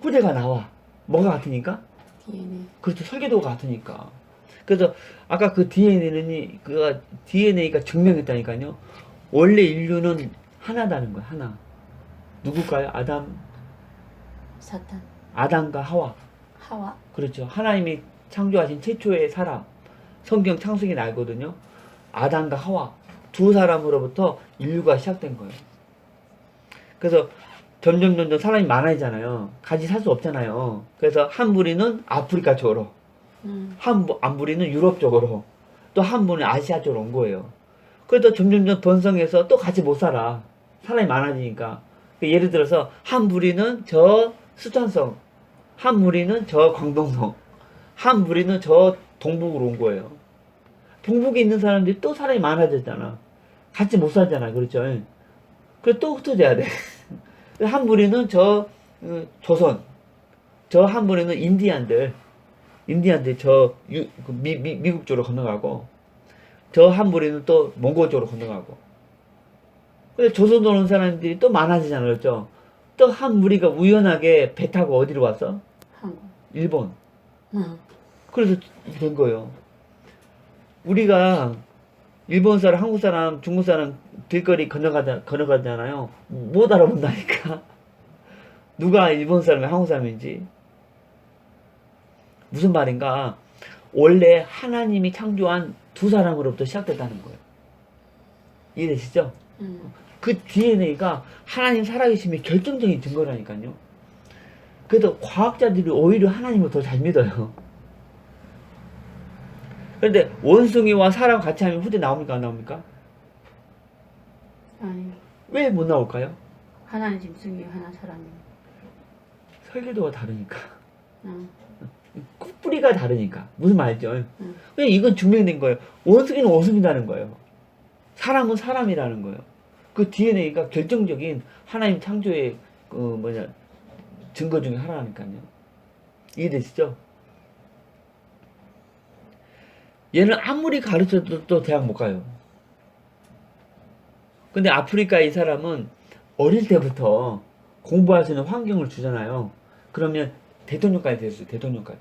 후대가 나와. 뭐가 같으니까? DNA. 그렇죠. 설계도가 같으니까. 그래서 아까 그 DNA가 증명했다니까요. 원래 인류는 하나다는 거야. 하나. 누굴까요? 사탄. 아담과 하와. 하와. 그렇죠. 하나님이 창조하신 최초의 사람. 성경 창세기 나거든요. 아담과 하와. 두 사람으로부터 인류가 시작된 거예요. 그래서 점점 사람이 많아지잖아요. 같이 살 수 없잖아요. 그래서 한 무리는 아프리카 쪽으로, 한 무리는 유럽 쪽으로, 또 한 무리는 아시아 쪽으로 온 거예요. 그래서 점점 번성해서 또 같이 못 살아. 사람이 많아지니까. 예를 들어서 한 무리는 저 수천성, 한 무리는 저 광동성, 한 무리는 저 동북으로 온 거예요. 동북에 있는 사람들이 또 사람이 많아졌잖아. 같이 못 살잖아. 그렇죠? 그래서 또 흩어져야 돼. 한 무리는 저 조선, 저 한 무리는 인디안들 미국 쪽으로 건너가고, 저 한 무리는 또 몽골 쪽으로 건너가고. 근데 조선으로 온 사람들이 또 많아지잖아요. 그렇죠? 또 한 무리가 우연하게 배 타고 어디로 왔어? 한국. 일본. 응. 그래서 이렇게 된 거예요. 우리가 일본 사람, 한국 사람, 중국 사람 길거리 건너가잖아요. 못 알아본다니까. 누가 일본 사람이 한국 사람인지. 무슨 말인가? 원래 하나님이 창조한 두 사람으로부터 시작됐다는 거예요. 이해되시죠? 그 DNA가 하나님 살아계심의 결정적인 증거라니까요. 그래도 과학자들이 오히려 하나님을 더 잘 믿어요. 그런데 원숭이와 사람 같이 하면 후대 나옵니까? 안 나옵니까? 왜 못 나올까요? 하나는 짐승이요, 하나 사람이요. 설계도가 다르니까. 응. 뿌리가 다르니까. 무슨 말이죠? 응. 그냥 이건 증명된 거예요. 원숭이는 원숭이라는 거예요. 사람은 사람이라는 거예요. 그 DNA가 결정적인 하나님 창조의 증거 중에 하나니까요. 이해되시죠? 얘는 아무리 가르쳐도 또 대학 못 가요. 근데 아프리카 이 사람은 어릴 때부터 공부할 수 있는 환경을 주잖아요. 그러면 대통령까지 됐어요. 대통령까지.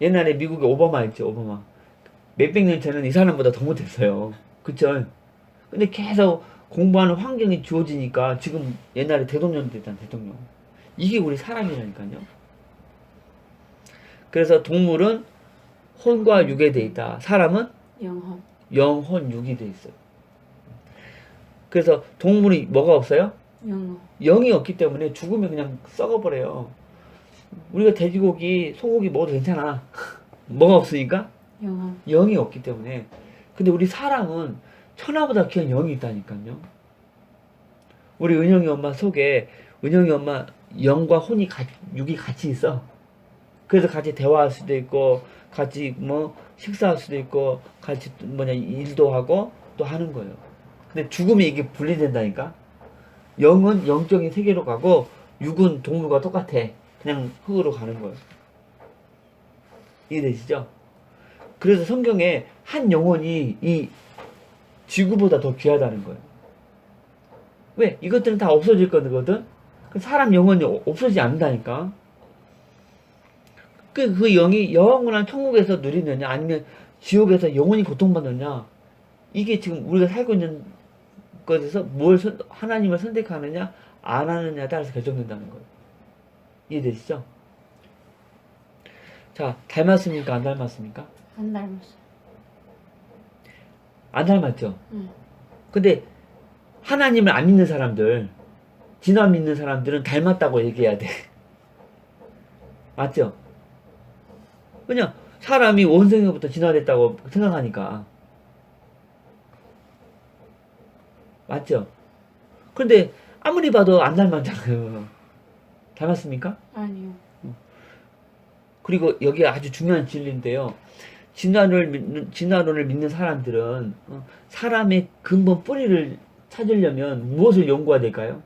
옛날에 미국에 오바마 있죠. 오바마. 몇백 년 전에는 이 사람보다 더 못했어요. 그쵸? 근데 계속 공부하는 환경이 주어지니까 지금 옛날에 대통령 됐잖아. 대통령. 이게 우리 사람이라니까요. 그래서 동물은 혼과 육에 돼 있다. 사람은 영혼. 영혼 육이 돼 있어요. 그래서 동물이 뭐가 없어요? 영혼. 영이 없기 때문에 죽으면 그냥 썩어버려요. 우리가 돼지고기, 소고기 먹어도 괜찮아. 뭐가 없으니까? 영혼. 영이 없기 때문에. 근데 우리 사람은 천하보다 귀한 영이 있다니까요. 우리 은영이 엄마 속에 은영이 엄마 영과 혼이 육이 같이 있어. 그래서 같이 대화할 수도 있고 같이 뭐 식사할 수도 있고 같이 일도 하고 또 하는 거예요. 근데 죽으면 이게 분리된다니까. 영은 영적인 세계로 가고 육은 동물과 똑같아. 그냥 흙으로 가는 거예요. 이해되시죠? 그래서 성경에 한 영혼이 이 지구보다 더 귀하다는 거예요. 왜? 이것들은 다 없어질 거거든? 사람 영혼이 없어지지 않는다니까. 그 영이 영원한 천국에서 누리느냐 아니면 지옥에서 영원히 고통받느냐, 이게 지금 우리가 살고 있는 것에서 하나님을 선택하느냐 안 하느냐에 따라서 결정된다는 거예요. 이해되시죠? 자, 닮았습니까? 안 닮았습니까? 안 닮았어. 안 닮았죠? 응. 근데 하나님을 안 믿는 사람들, 진화 믿는 사람들은 닮았다고 얘기해야 돼. 맞죠? 그냥 사람이 원숭이부터 진화됐다고 생각하니까. 맞죠? 근데 아무리 봐도 안 닮았잖아요. 닮았습니까? 아니요. 그리고 여기 아주 중요한 진리인데요. 진화론을 믿는 사람들은 사람의 근본 뿌리를 찾으려면 무엇을 연구해야 될까요?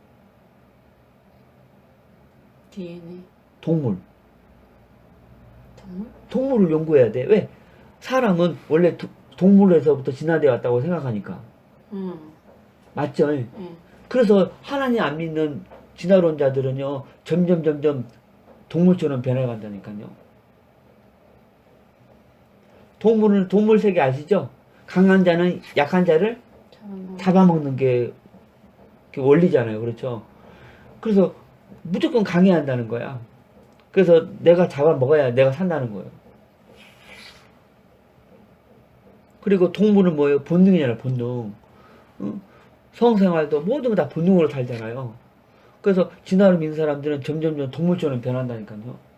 DNA. 동물. 동물? 동물을 연구해야 돼. 왜? 사람은 원래 동물에서부터 진화되어 왔다고 생각하니까. 응. 맞죠? 예. 그래서 하나님 안 믿는 진화론자들은요, 점점 동물처럼 변해간다니까요. 동물은 동물 세계 아시죠? 강한 자는 약한 자를 잡아먹는 게 원리잖아요. 그렇죠? 그래서 무조건 강해야 한다는 거야. 그래서 내가 잡아먹어야 내가 산다는 거예요. 그리고 동물은 뭐예요? 본능이잖아요. 본능. 성생활도 모든 거 다 본능으로 살잖아요. 그래서 진화를 믿는 사람들은 점점 동물처럼 변한다니까요.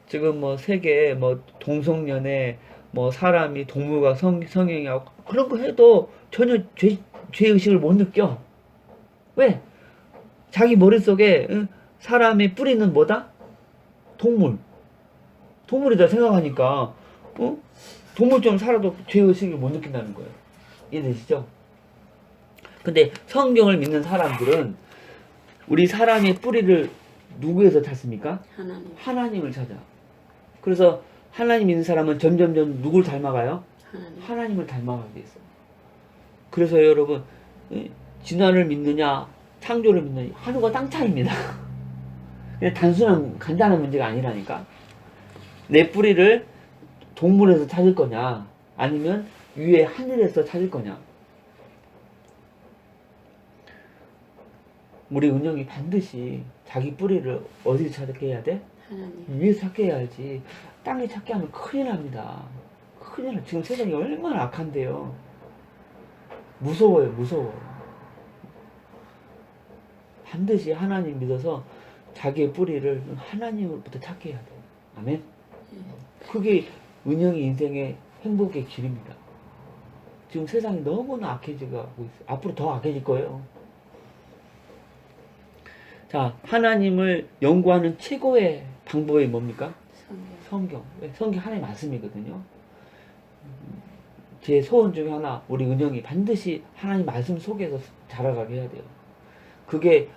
지금 뭐 세계에 뭐 동성연애, 뭐 사람이 동물과 성행하고 그런 거 해도 전혀 죄의식을 못 느껴. 왜? 자기 머릿속에 사람의 뿌리는 뭐다? 동물. 동물이다 생각하니까 동물처럼 살아도 죄의식을 못 느낀다는 거예요. 이해되시죠? 근데 성경을 믿는 사람들은 우리 사람의 뿌리를 누구에서 찾습니까? 하나님. 하나님을 찾아. 그래서 하나님 믿는 사람은 점점 누굴 닮아가요? 하나님. 하나님을 닮아가게 있어요. 그래서 여러분, 진화를 믿느냐 창조를 믿느냐 하늘과 땅 차이입니다. 그냥 단순한 간단한 문제가 아니라니까. 내 뿌리를 동물에서 찾을 거냐 아니면 위에 하늘에서 찾을 거냐. 우리 은영이 반드시 자기 뿌리를 어디서 찾게 해야 돼? 하나님. 위에서 찾게 해야지. 땅에 찾게 하면 큰일 납니다. 큰일 나. 지금 세상이 얼마나 악한데요. 무서워요. 무서워. 반드시 하나님 믿어서 자기의 뿌리를 하나님으로부터 찾게 해야 돼요. 아멘. 그게 은영이 인생의 행복의 길입니다. 지금 세상이 너무나 악해지고 있어요. 앞으로 더 악해질 거예요. 자, 하나님을 연구하는 최고의 방법이 뭡니까? 성경. 성경 하나님 말씀이거든요. 제 소원 중에 하나, 우리 은영이 반드시 하나님 말씀 속에서 자라가게 해야 돼요. 그게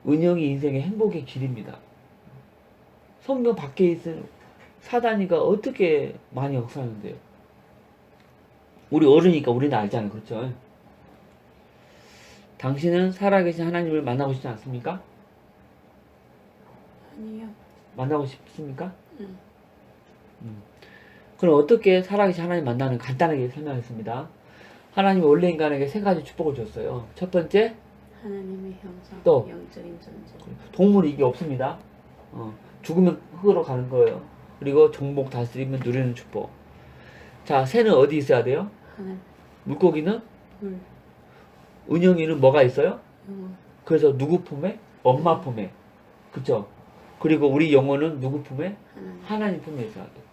은영이 인생의 행복의 길입니다. 성경 밖에 있는 사단이가 어떻게 많이 역사하는데요? 우리 어른이니까 우리는 알잖아요. 그렇죠? 당신은 살아계신 하나님을 만나고 싶지 않습니까? 아니요. 만나고 싶습니까? 응. 그럼 어떻게 살아계신 하나님 만나는 간단하게 설명했습니다. 하나님이 원래 인간에게 세 가지 축복을 줬어요. 첫 번째, 하나님의 형상, 또? 영적인 존재. 동물이 이게 없습니다. 죽으면 흙으로 가는 거예요. 그리고 종목 다스리면 누리는 축복. 자, 새는 어디 있어야 돼요? 하늘, 물고기는? 물, 은영이는 뭐가 있어요? 영혼, 그래서 누구 품에? 엄마 품에. 그쵸? 그리고 우리 영혼은 누구 품에? 하나님. 하나님 품에 있어야 돼요.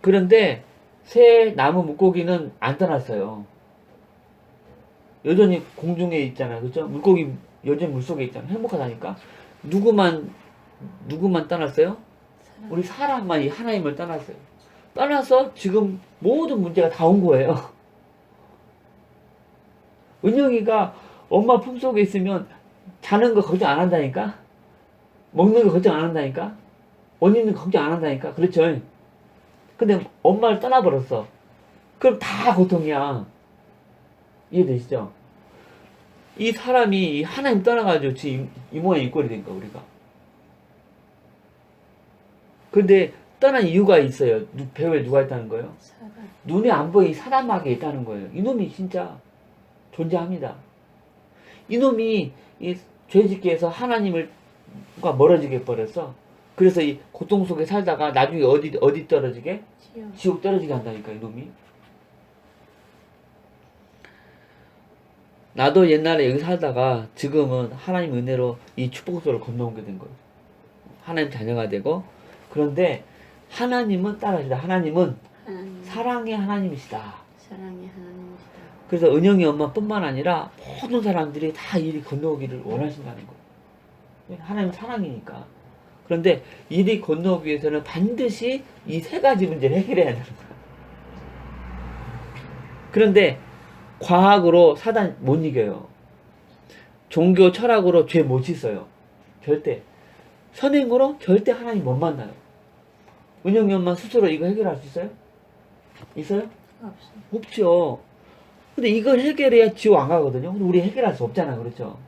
그런데 새, 나무, 물고기는 안 떠났어요. 여전히 공중에 있잖아요. 그죠? 물고기 여전히 물속에 있잖아요. 행복하다니까. 누구만 떠났어요? 사랑. 우리 사람만 이 하나님을 떠났어요. 떠나서 지금 모든 문제가 다 온 거예요. 은영이가 엄마 품속에 있으면 자는 거 걱정 안 한다니까? 먹는 거 걱정 안 한다니까? 옷 입는 거 걱정 안 한다니까? 그렇죠? 근데 엄마를 떠나버렸어. 그럼 다 고통이야. 이해되시죠? 이 사람이 하나님 떠나가지고 지금 이 모양 이 꼴이 된 거야, 우리가. 근데 떠난 이유가 있어요. 배후에 누가 있다는 거예요? 사랑. 눈에 안 보이는 사단마귀에 있다는 거예요. 이놈이 진짜 존재합니다. 이놈이 이 죄짓게 해서 하나님과 멀어지게 버렸어. 그래서 이 고통 속에 살다가 나중에 어디 떨어지게? 지옥. 지옥 떨어지게 한다니까, 이놈이. 나도 옛날에 여기 살다가 지금은 하나님 은혜로 이 축복소를 건너오게 된 거예요. 하나님 자녀가 되고. 그런데 하나님은 따라하시다. 하나님은 하나님. 사랑의 하나님이시다. 사랑의 하나님이시다. 그래서 은영이 엄마뿐만 아니라 모든 사람들이 다 이리 건너오기를 원하신다는 거예요. 하나님은 사랑이니까. 그런데 이리 건너오기 위해서는 반드시 이 세 가지 문제를 해결해야 되는 거예요. 그런데 과학으로 사단 못 이겨요. 종교 철학으로 죄 못 씻어요. 절대. 선행으로 절대 하나님 못 만나요. 은영이 엄마 스스로 이거 해결할 수 있어요? 있어요? 없어. 없죠. 근데 이걸 해결해야 지옥 안 가거든요. 근데 우리 해결할 수 없잖아. 그렇죠?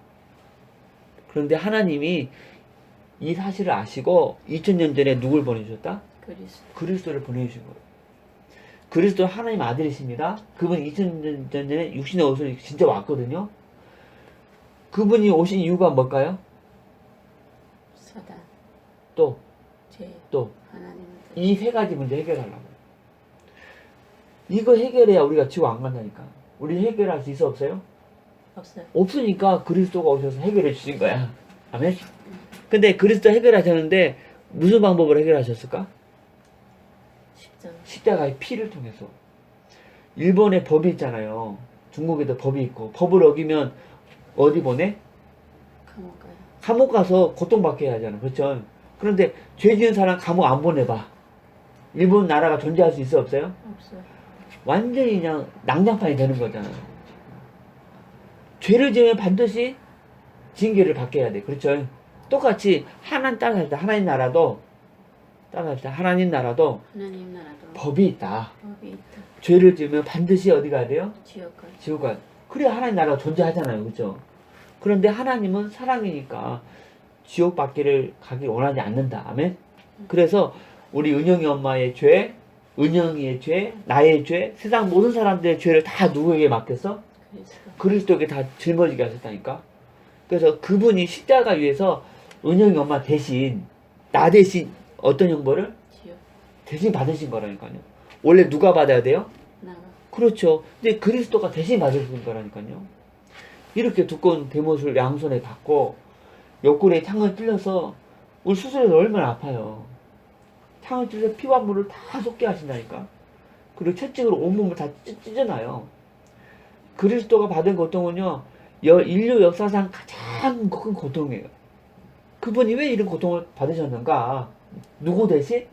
그런데 하나님이 이 사실을 아시고 2000년 전에 누굴 보내주셨다? 그리스도. 그리스도를 보내주신 거예요. 그리스도 하나님 아들이십니다. 그분 2000년 전에 육신의 옷을 진짜 왔거든요. 그분이 오신 이유가 뭘까요? 사단. 또 죄. 또 하나님을. 이 세 가지 문제 해결하려고. 이거 해결해야 우리가 지옥 안 간다니까. 우리 해결할 수 있어 없어요? 없어요. 없으니까 그리스도가 오셔서 해결해 주신 거야. 아멘? 근데 그리스도 해결하셨는데 무슨 방법으로 해결하셨을까? 십자가. 십자가의 피를 통해서. 일본에 법이 있잖아요. 중국에도 법이 있고 법을 어기면 어디 보내? 감옥 가요. 감옥 가서 고통받게 해야 하잖아. 그렇죠? 그런데 죄 지은 사람 감옥 안 보내봐. 일본 나라가 존재할 수 있어 없어요? 없어요. 완전히 그냥 낭장판이 되는 거잖아요. 죄를 지으면 반드시 징계를 받게 해야 돼. 그렇죠? 똑같이 하나님 따라할 때 하나님 나라도 하나님 나라도 법이 있다. 법이 있다. 죄를 지으면 반드시 어디 가야 돼요? 지옥 가요. 지옥 가야 돼. 그래야 하나님 나라가 존재하잖아요. 그렇죠? 그런데 하나님은 사랑이니까 지옥 받기를 가기 원하지 않는다. 아멘? 그래서 우리 은영이 엄마의 죄, 은영이의 죄, 나의 죄, 세상 모든 사람들의 죄를 다 누구에게 맡겼어? 그리스도. 그리스도에게 다 짊어지게 하셨다니까. 그래서 그분이 십자가 위에서 은영이 엄마 대신, 나 대신 어떤 형벌을? 지옥. 대신 받으신 거라니까요. 원래 누가 받아야 돼요? 나가. 그렇죠. 근데 그리스도가 대신 받으신 거라니까요. 이렇게 두꺼운 대못을 양손에 받고 옆구리에 창을 찔러서 우리 수술해서 얼마나 아파요. 창을 찔러서 피와 물을 다 쏟게 하신다니까. 그리고 채찍으로 온몸을 다 찢어놔요. 그리스도가 받은 고통은요, 인류 역사상 가장 큰 고통이에요. 그분이 왜 이런 고통을 받으셨는가? 누구 대신?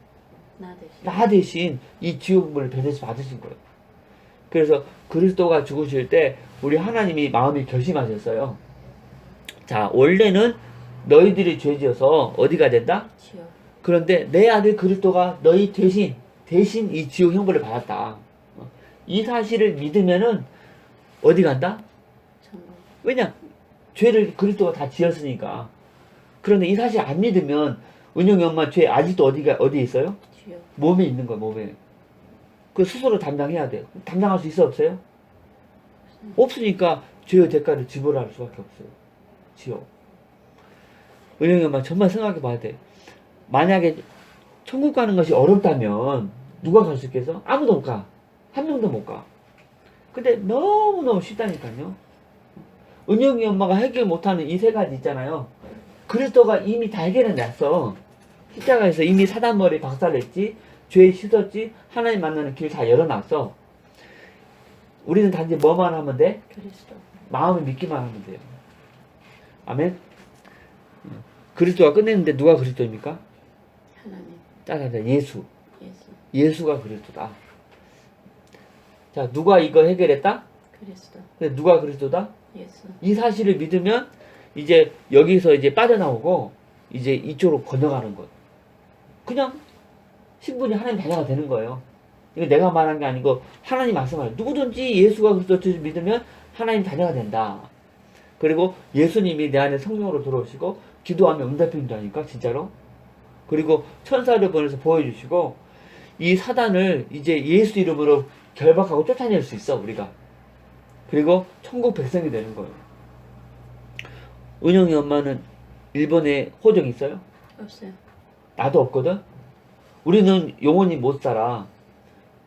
나 대신. 나 대신 이 지옥물을 대신 받으신 거예요. 그래서 그리스도가 죽으실 때 우리 하나님이 마음이 결심하셨어요. 자, 원래는 너희들이 죄지어서 어디가 된다? 지옥. 그런데 내 아들 그리스도가 너희 대신 이 지옥 형벌을 받았다. 이 사실을 믿으면은 어디 간다? 천국. 왜냐? 죄를 그리스도가 다 지었으니까. 그런데 이 사실 안 믿으면 은영이 엄마 죄 아직도 어디에 있어요? 지옥. 몸에 있는 거야, 몸에. 그 스스로 담당해야 돼요. 담당할 수 있어, 없어요? 없으니까 죄의 대가를 지불할 수밖에 없어요. 지옥. 은영이 엄마 정말 생각해 봐야 돼. 만약에 천국 가는 것이 어렵다면 누가 갈 수 있겠어? 아무도 못 가. 한 명도 못 가. 근데 너무너무 쉽다니까요. 은영이 엄마가 해결 못하는 이 세 가지 있잖아요. 그리스도가 이미 다 해결해 놨어. 십자가에서 이미 사단머리 박살냈지, 죄 씻었지, 하나님 만나는 길 다 열어놨어. 우리는 단지 뭐만 하면 돼? 그리스도. 마음을 믿기만 하면 돼요. 아멘. 그리스도가 끝냈는데 누가 그리스도입니까? 하나님. 따라하자. 예수. 예수. 예수가 그리스도다. 자, 누가 이거 해결했다? 그리스도. 근데 누가 그리스도다? 예수. 이 사실을 믿으면 이제 여기서 이제 빠져나오고 이제 이쪽으로 건너가는 거예요. 그냥 신분이 하나님 자녀가 되는 거예요. 이거 내가 말한 게 아니고 하나님 말씀하세요. 누구든지 예수가 그리스도를 믿으면 하나님 자녀가 된다. 그리고 예수님이 내 안에 성령으로 들어오시고 기도하면 응답해준다니까 진짜로. 그리고 천사를 보내서 보여주시고 이 사단을 이제 예수 이름으로 결박하고 쫓아낼 수 있어 우리가. 그리고 천국 백성이 되는 거예요. 은영이 엄마는 일본에 호적 있어요? 없어요. 나도 없거든? 우리는 영원히 못 살아.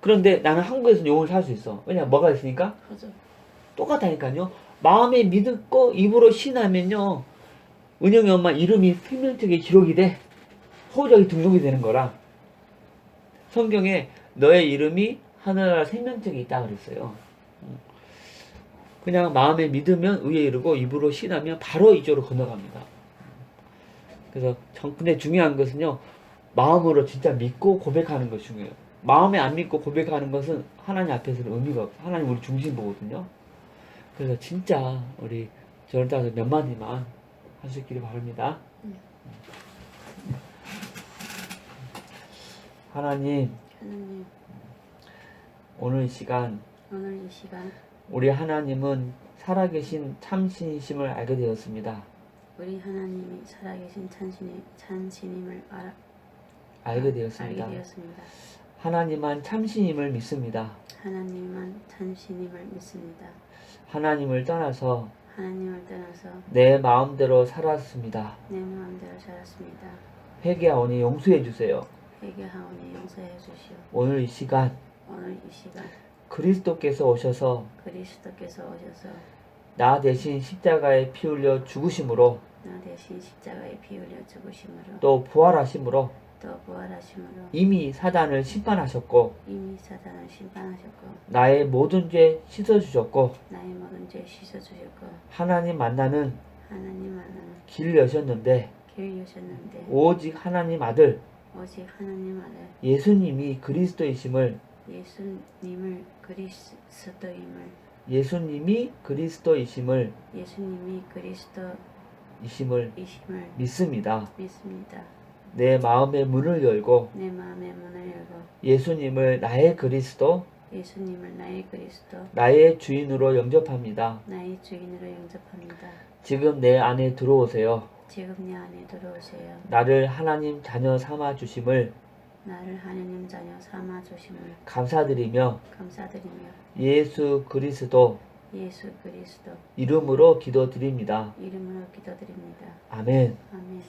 그런데 나는 한국에서 영원히 살 수 있어. 왜냐, 뭐가 있으니까? 허저. 똑같다니까요. 마음에 믿고 입으로 신하면요, 은영이 엄마 이름이 생명책에 기록이 돼. 호적이 등록이 되는 거라. 성경에 너의 이름이 하늘나라 생명책에 있다 그랬어요. 그냥 마음에 믿으면 의에 이르고 입으로 신하면 바로 이쪽으로 건너갑니다. 그래서 근데 중요한 것은요, 마음으로 진짜 믿고 고백하는 것이 중요해요. 마음에 안 믿고 고백하는 것은 하나님 앞에서는 의미가 없어요. 하나님 우리 중심 보거든요. 그래서 진짜 우리 저를 따라서 몇 마디만 할 수 있기를 바랍니다. 하나님, 하나님. 오늘 이 시간 오늘 이 시간 우리 하나님은 살아계신 참신이심을 알게 되었습니다. 우리 하나님이 살아계신 찬신임을 알게 되었습니다. 알게 되었습니다. 하나님만 참신임을 믿습니다. 하나님만 찬신임을 믿습니다. 하나님을 떠나서 하나님을 떠나서 내 마음대로 살았습니다. 내 마음대로 살았습니다. 회개하오니 용서해 주세요. 회개하오니 용서해 주시오. 오늘 이 시간 오늘 이 시간 그리스도께서 오셔서 그리스도께서 오셔서 나 대신 십자가에 피 흘려 죽으심으로 나 대신 십자가에 피 흘려 죽으심으로 또 부활하심으로 또 부활하심으로 이미 사단을 심판하셨고 이미 사단을 심판하셨고 나의 모든 죄 씻어주셨고 나의 모든 죄 씻어주셨고 하나님 만나는 하나님 만나는 길 여셨는데 길 여셨는데 오직 하나님 아들 오직 하나님 아들 예수님이 그리스도이심을 예수님을 그리스도임을 예수님이 그리스도이심을 예수님이 그리스도이심을 믿습니다. 믿습니다. 내 마음의 문을 열고 내 마음의 문을 열고 예수님을 나의 그리스도, 예수님을 나의 그리스도 나의 주인으로 영접합니다. 나의 주인으로 영접합니다. 지금 내 안에 들어오세요. 지금 내 안에 들어오세요. 나를 하나님 자녀 삼아 주심을 나를 하나님 자녀 삼아 주심을 감사드리며 감사드리며 예수 그리스도 예수 그리스도 이름으로 기도드립니다. 이름으로 기도드립니다. 아멘. 아멘.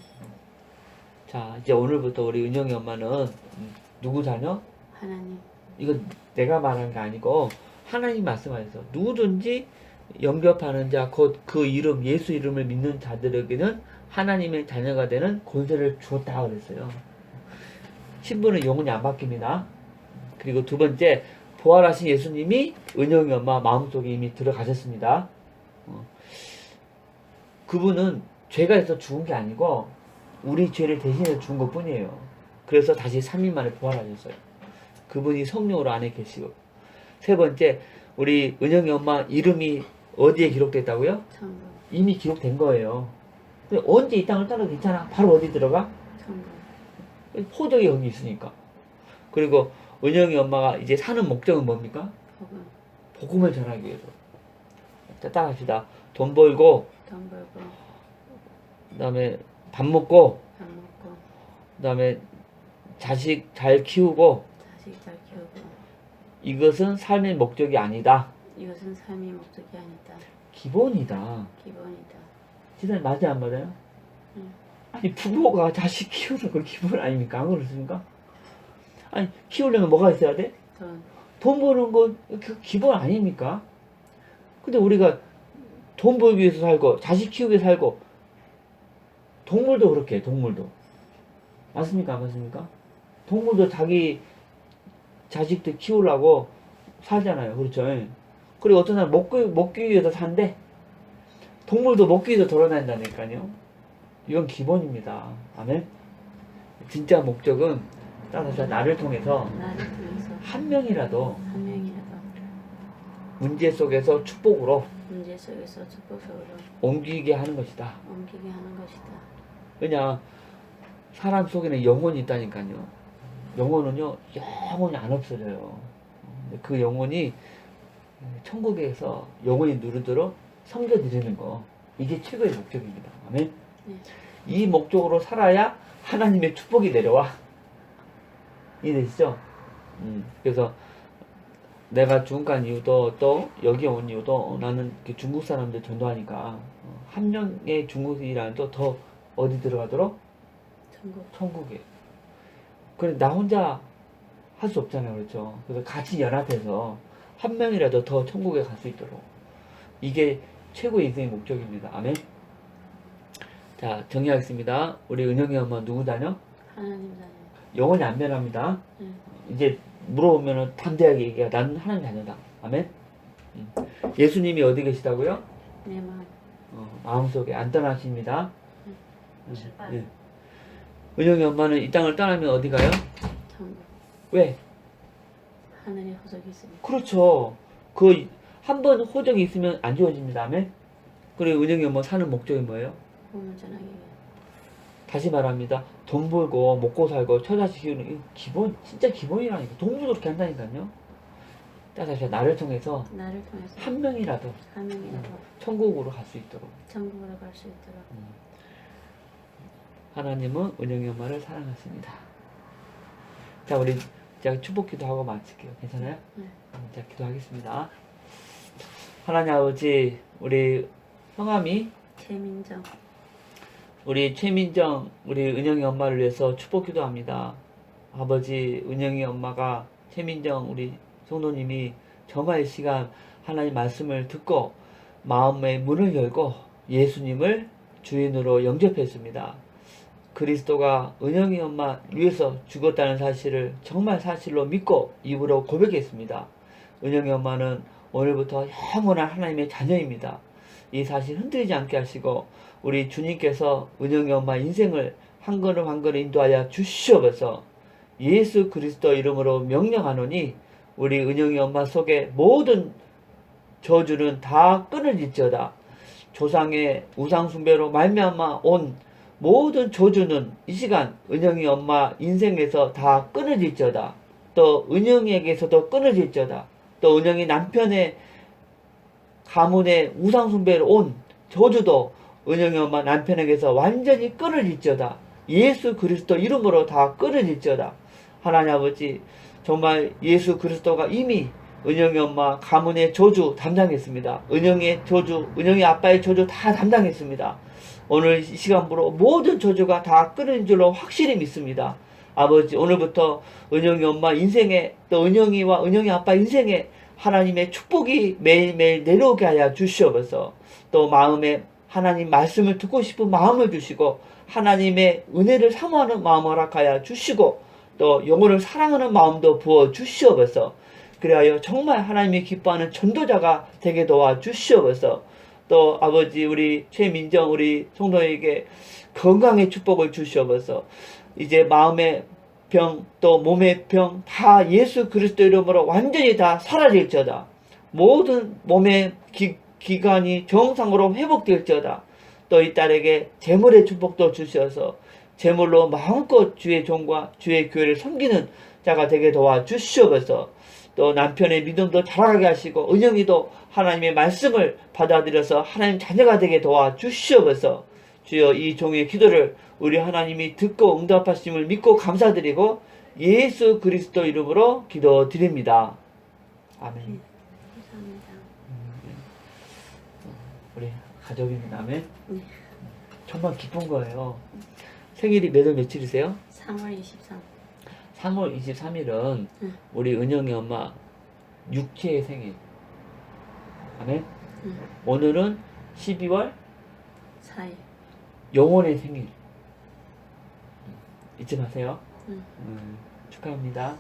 자, 이제 오늘부터 우리 은영이 엄마는 누구 자녀? 하나님 이거 내가 말한 게 아니고 하나님 말씀하셔서 누구든지 영접하는 자, 곧 그 이름, 예수 이름을 믿는 자들에게는 하나님의 자녀가 되는 권세를 주었다 그랬어요. 신분은 영원히 안 바뀝니다. 그리고 두 번째, 부활하신 예수님이 은영이 엄마 마음속에 이미 들어가셨습니다. 그분은 죄가 있어 죽은 게 아니고 우리 죄를 대신해서 죽은 것 뿐이에요. 그래서 다시 3일 만에 부활하셨어요. 그분이 성령으로 안에 계시고. 세 번째, 우리 은영이 엄마 이름이 어디에 기록됐다고요? 천국. 이미 기록된 거예요. 근데 언제 이 땅을 떠나도 괜찮아? 바로 어디 들어가? 천국. 호적이 여기 있으니까. 그리고 은영이 엄마가 이제 사는 목적은 뭡니까? 복음. 복음을 전하기 위해서. 자, 따라합시다. 돈 벌고, 돈 벌고 그 다음에 밥 먹고, 밥 먹고 그 다음에 자식 잘 키우고, 자식 잘 키우고. 이것은 삶의 목적이 아니다. 이것은 삶의 목적이 아니다. 기본이다. 기본이다. 지사님 맞아요, 안 맞아요? 응. 아니, 부모가 자식 키우는 건 기본 아닙니까? 안 그렇습니까? 아니, 키우려면 뭐가 있어야 돼? 돈. 돈 버는 건 그 기본 아닙니까? 근데 우리가 돈 벌기 위해서 살고, 자식 키우기 위해서 살고, 동물도 그렇게 해, 동물도. 맞습니까? 안 맞습니까? 동물도 자기 자식들 키우려고 살잖아요. 그렇죠? 그리고 어떤 사람 먹기 위해서 산대. 동물도 먹기 위해서 돌아다닌다니까요. 이건 기본입니다. 아멘? 진짜 목적은 따라서 나를 통해서 나를 통해서 한 명이라도 한 명이라도 문제 속에서 축복으로 문제 속에서 축복적으로 옮기게 하는 것이다. 옮기게 하는 것이다. 왜냐, 사람 속에는 영혼이 있다니까요. 영혼은요, 영원히 안 없어져요. 그 영혼이 천국에서 영혼이 누르도록 섬겨드리는 거. 이게 최고의 목적입니다. 아멘? 네. 이 목적으로 살아야 하나님의 축복이 내려와. 이해되시죠? 그래서 내가 중국 간 이유도 또 여기 온 이유도 나는 중국 사람들 전도하니까 한 명의 중국인이라는 또 더 어디 들어가도록? 천국. 천국에. 그래 나 혼자 할 수 없잖아요. 그렇죠? 그래서 같이 연합해서 한 명이라도 더 천국에 갈 수 있도록. 이게 최고의 인생의 목적입니다. 아멘. 자, 정리하겠습니다. 우리 은영이 엄마 누구 다녀? 하나님 자녀. 영원히 안 변합니다. 응. 이제 물어보면은 담대하게 얘기해. 나는 하나님 자녀다. 아멘. 예수님이 어디 계시다고요? 내 마음. 마음속에 안 떠나십니다. 출발. 예. 은영이 엄마는 이 땅을 떠나면 어디 가요? 천국. 왜? 하늘에 호적이 있으니까. 그렇죠. 그 한 번 호적이 있으면 안 지워집니다. 아멘. 그리고 은영이 엄마 사는 목적이 뭐예요? 복음을 전하기 위해. 다시 말합니다. 돈 벌고 먹고 살고 처자식 키우는 이 기본 진짜 기본이라니까. 동물도 그렇게 한다니까요. 따라서 나를 통해서 나를 통해서 한 명이라도 한 명이라도 천국으로 갈 수 있도록. 천국으로 갈 수 있도록. 하나님은 은영이 엄마를 사랑하십니다. 자, 우리 제가 축복 기도하고 마칠게요. 괜찮아요? 네. 자, 기도하겠습니다. 하나님 아버지, 우리 성함이 최민정. 우리 최민정, 우리 은영이 엄마를 위해서 축복 기도합니다. 아버지, 은영이 엄마가 최민정 우리 성도님이 정말 이 시간 하나님 말씀을 듣고 마음의 문을 열고 예수님을 주인으로 영접했습니다. 그리스도가 은영이 엄마 위해서 죽었다는 사실을 정말 사실로 믿고 입으로 고백했습니다. 은영이 엄마는 오늘부터 영원한 하나님의 자녀입니다. 이 사실 흔들리지 않게 하시고 우리 주님께서 은영이 엄마 인생을 한 걸음 한 걸음 인도하여 주시옵소서. 예수 그리스도 이름으로 명령하노니 우리 은영이 엄마 속에 모든 저주는 다 끊어질지어다. 조상의 우상 숭배로 말미암아 온 모든 저주는 이 시간 은영이 엄마 인생에서 다 끊어질지어다. 또 은영이에게서도 끊어질지어다. 또 은영이 남편의 가문의 우상 숭배로 온 저주도 은영이 엄마 남편에게서 완전히 끊어질지어다. 예수 그리스도 이름으로 다 끊어질지어다. 하나님 아버지, 정말 예수 그리스도가 이미 은영이 엄마 가문의 저주 담당했습니다. 은영의 저주, 은영이 아빠의 저주 다 담당했습니다. 오늘 이 시간부로 모든 저주가 다 끊어진 줄로 확실히 믿습니다. 아버지, 오늘부터 은영이 엄마 인생에 또 은영이와 은영이 아빠 인생에 하나님의 축복이 매일매일 내려오게 하여 주시옵소서. 또 마음에 하나님 말씀을 듣고 싶은 마음을 주시고 하나님의 은혜를 사모하는 마음을 허락하여 주시고 또 영혼을 사랑하는 마음도 부어 주시옵소서. 그리하여 정말 하나님이 기뻐하는 전도자가 되게 도와주시옵소서. 또 아버지 우리 최민정 우리 성도에게 건강의 축복을 주시옵소서. 이제 마음의 병 또 몸의 병 다 예수 그리스도 이름으로 완전히 다 사라질지어다. 모든 몸의 기관이 정상으로 회복될지어다. 또 이 딸에게 재물의 축복도 주셔서 재물로 마음껏 주의 종과 주의 교회를 섬기는 자가 되게 도와주시옵소서. 또 남편의 믿음도 자라게 하시고 은영이도 하나님의 말씀을 받아들여서 하나님 자녀가 되게 도와주시옵소서. 주여 이 종의 기도를 우리 하나님이 듣고 응답하심을 믿고 감사드리고 예수 그리스도 이름으로 기도드립니다. 아멘. 감사합니다. 우리 가족입니다. 아멘. 네. 정말 기쁜 거예요. 생일이 몇 월 며칠이세요? 3월 23일. 3월 23일은 응. 우리 은영이 엄마 육체의 생일. 아멘. 응. 오늘은 12월 4일. 영혼의 생일. 잊지 마세요. 응. 축하합니다.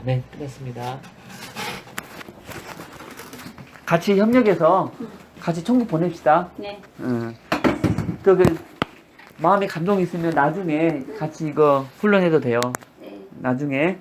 아멘. 끝났습니다. 같이 협력해서 같이 천국 보냅시다. 네. 그 마음에 감동이 있으면 나중에 같이 이거 훈련해도 돼요. 네. 나중에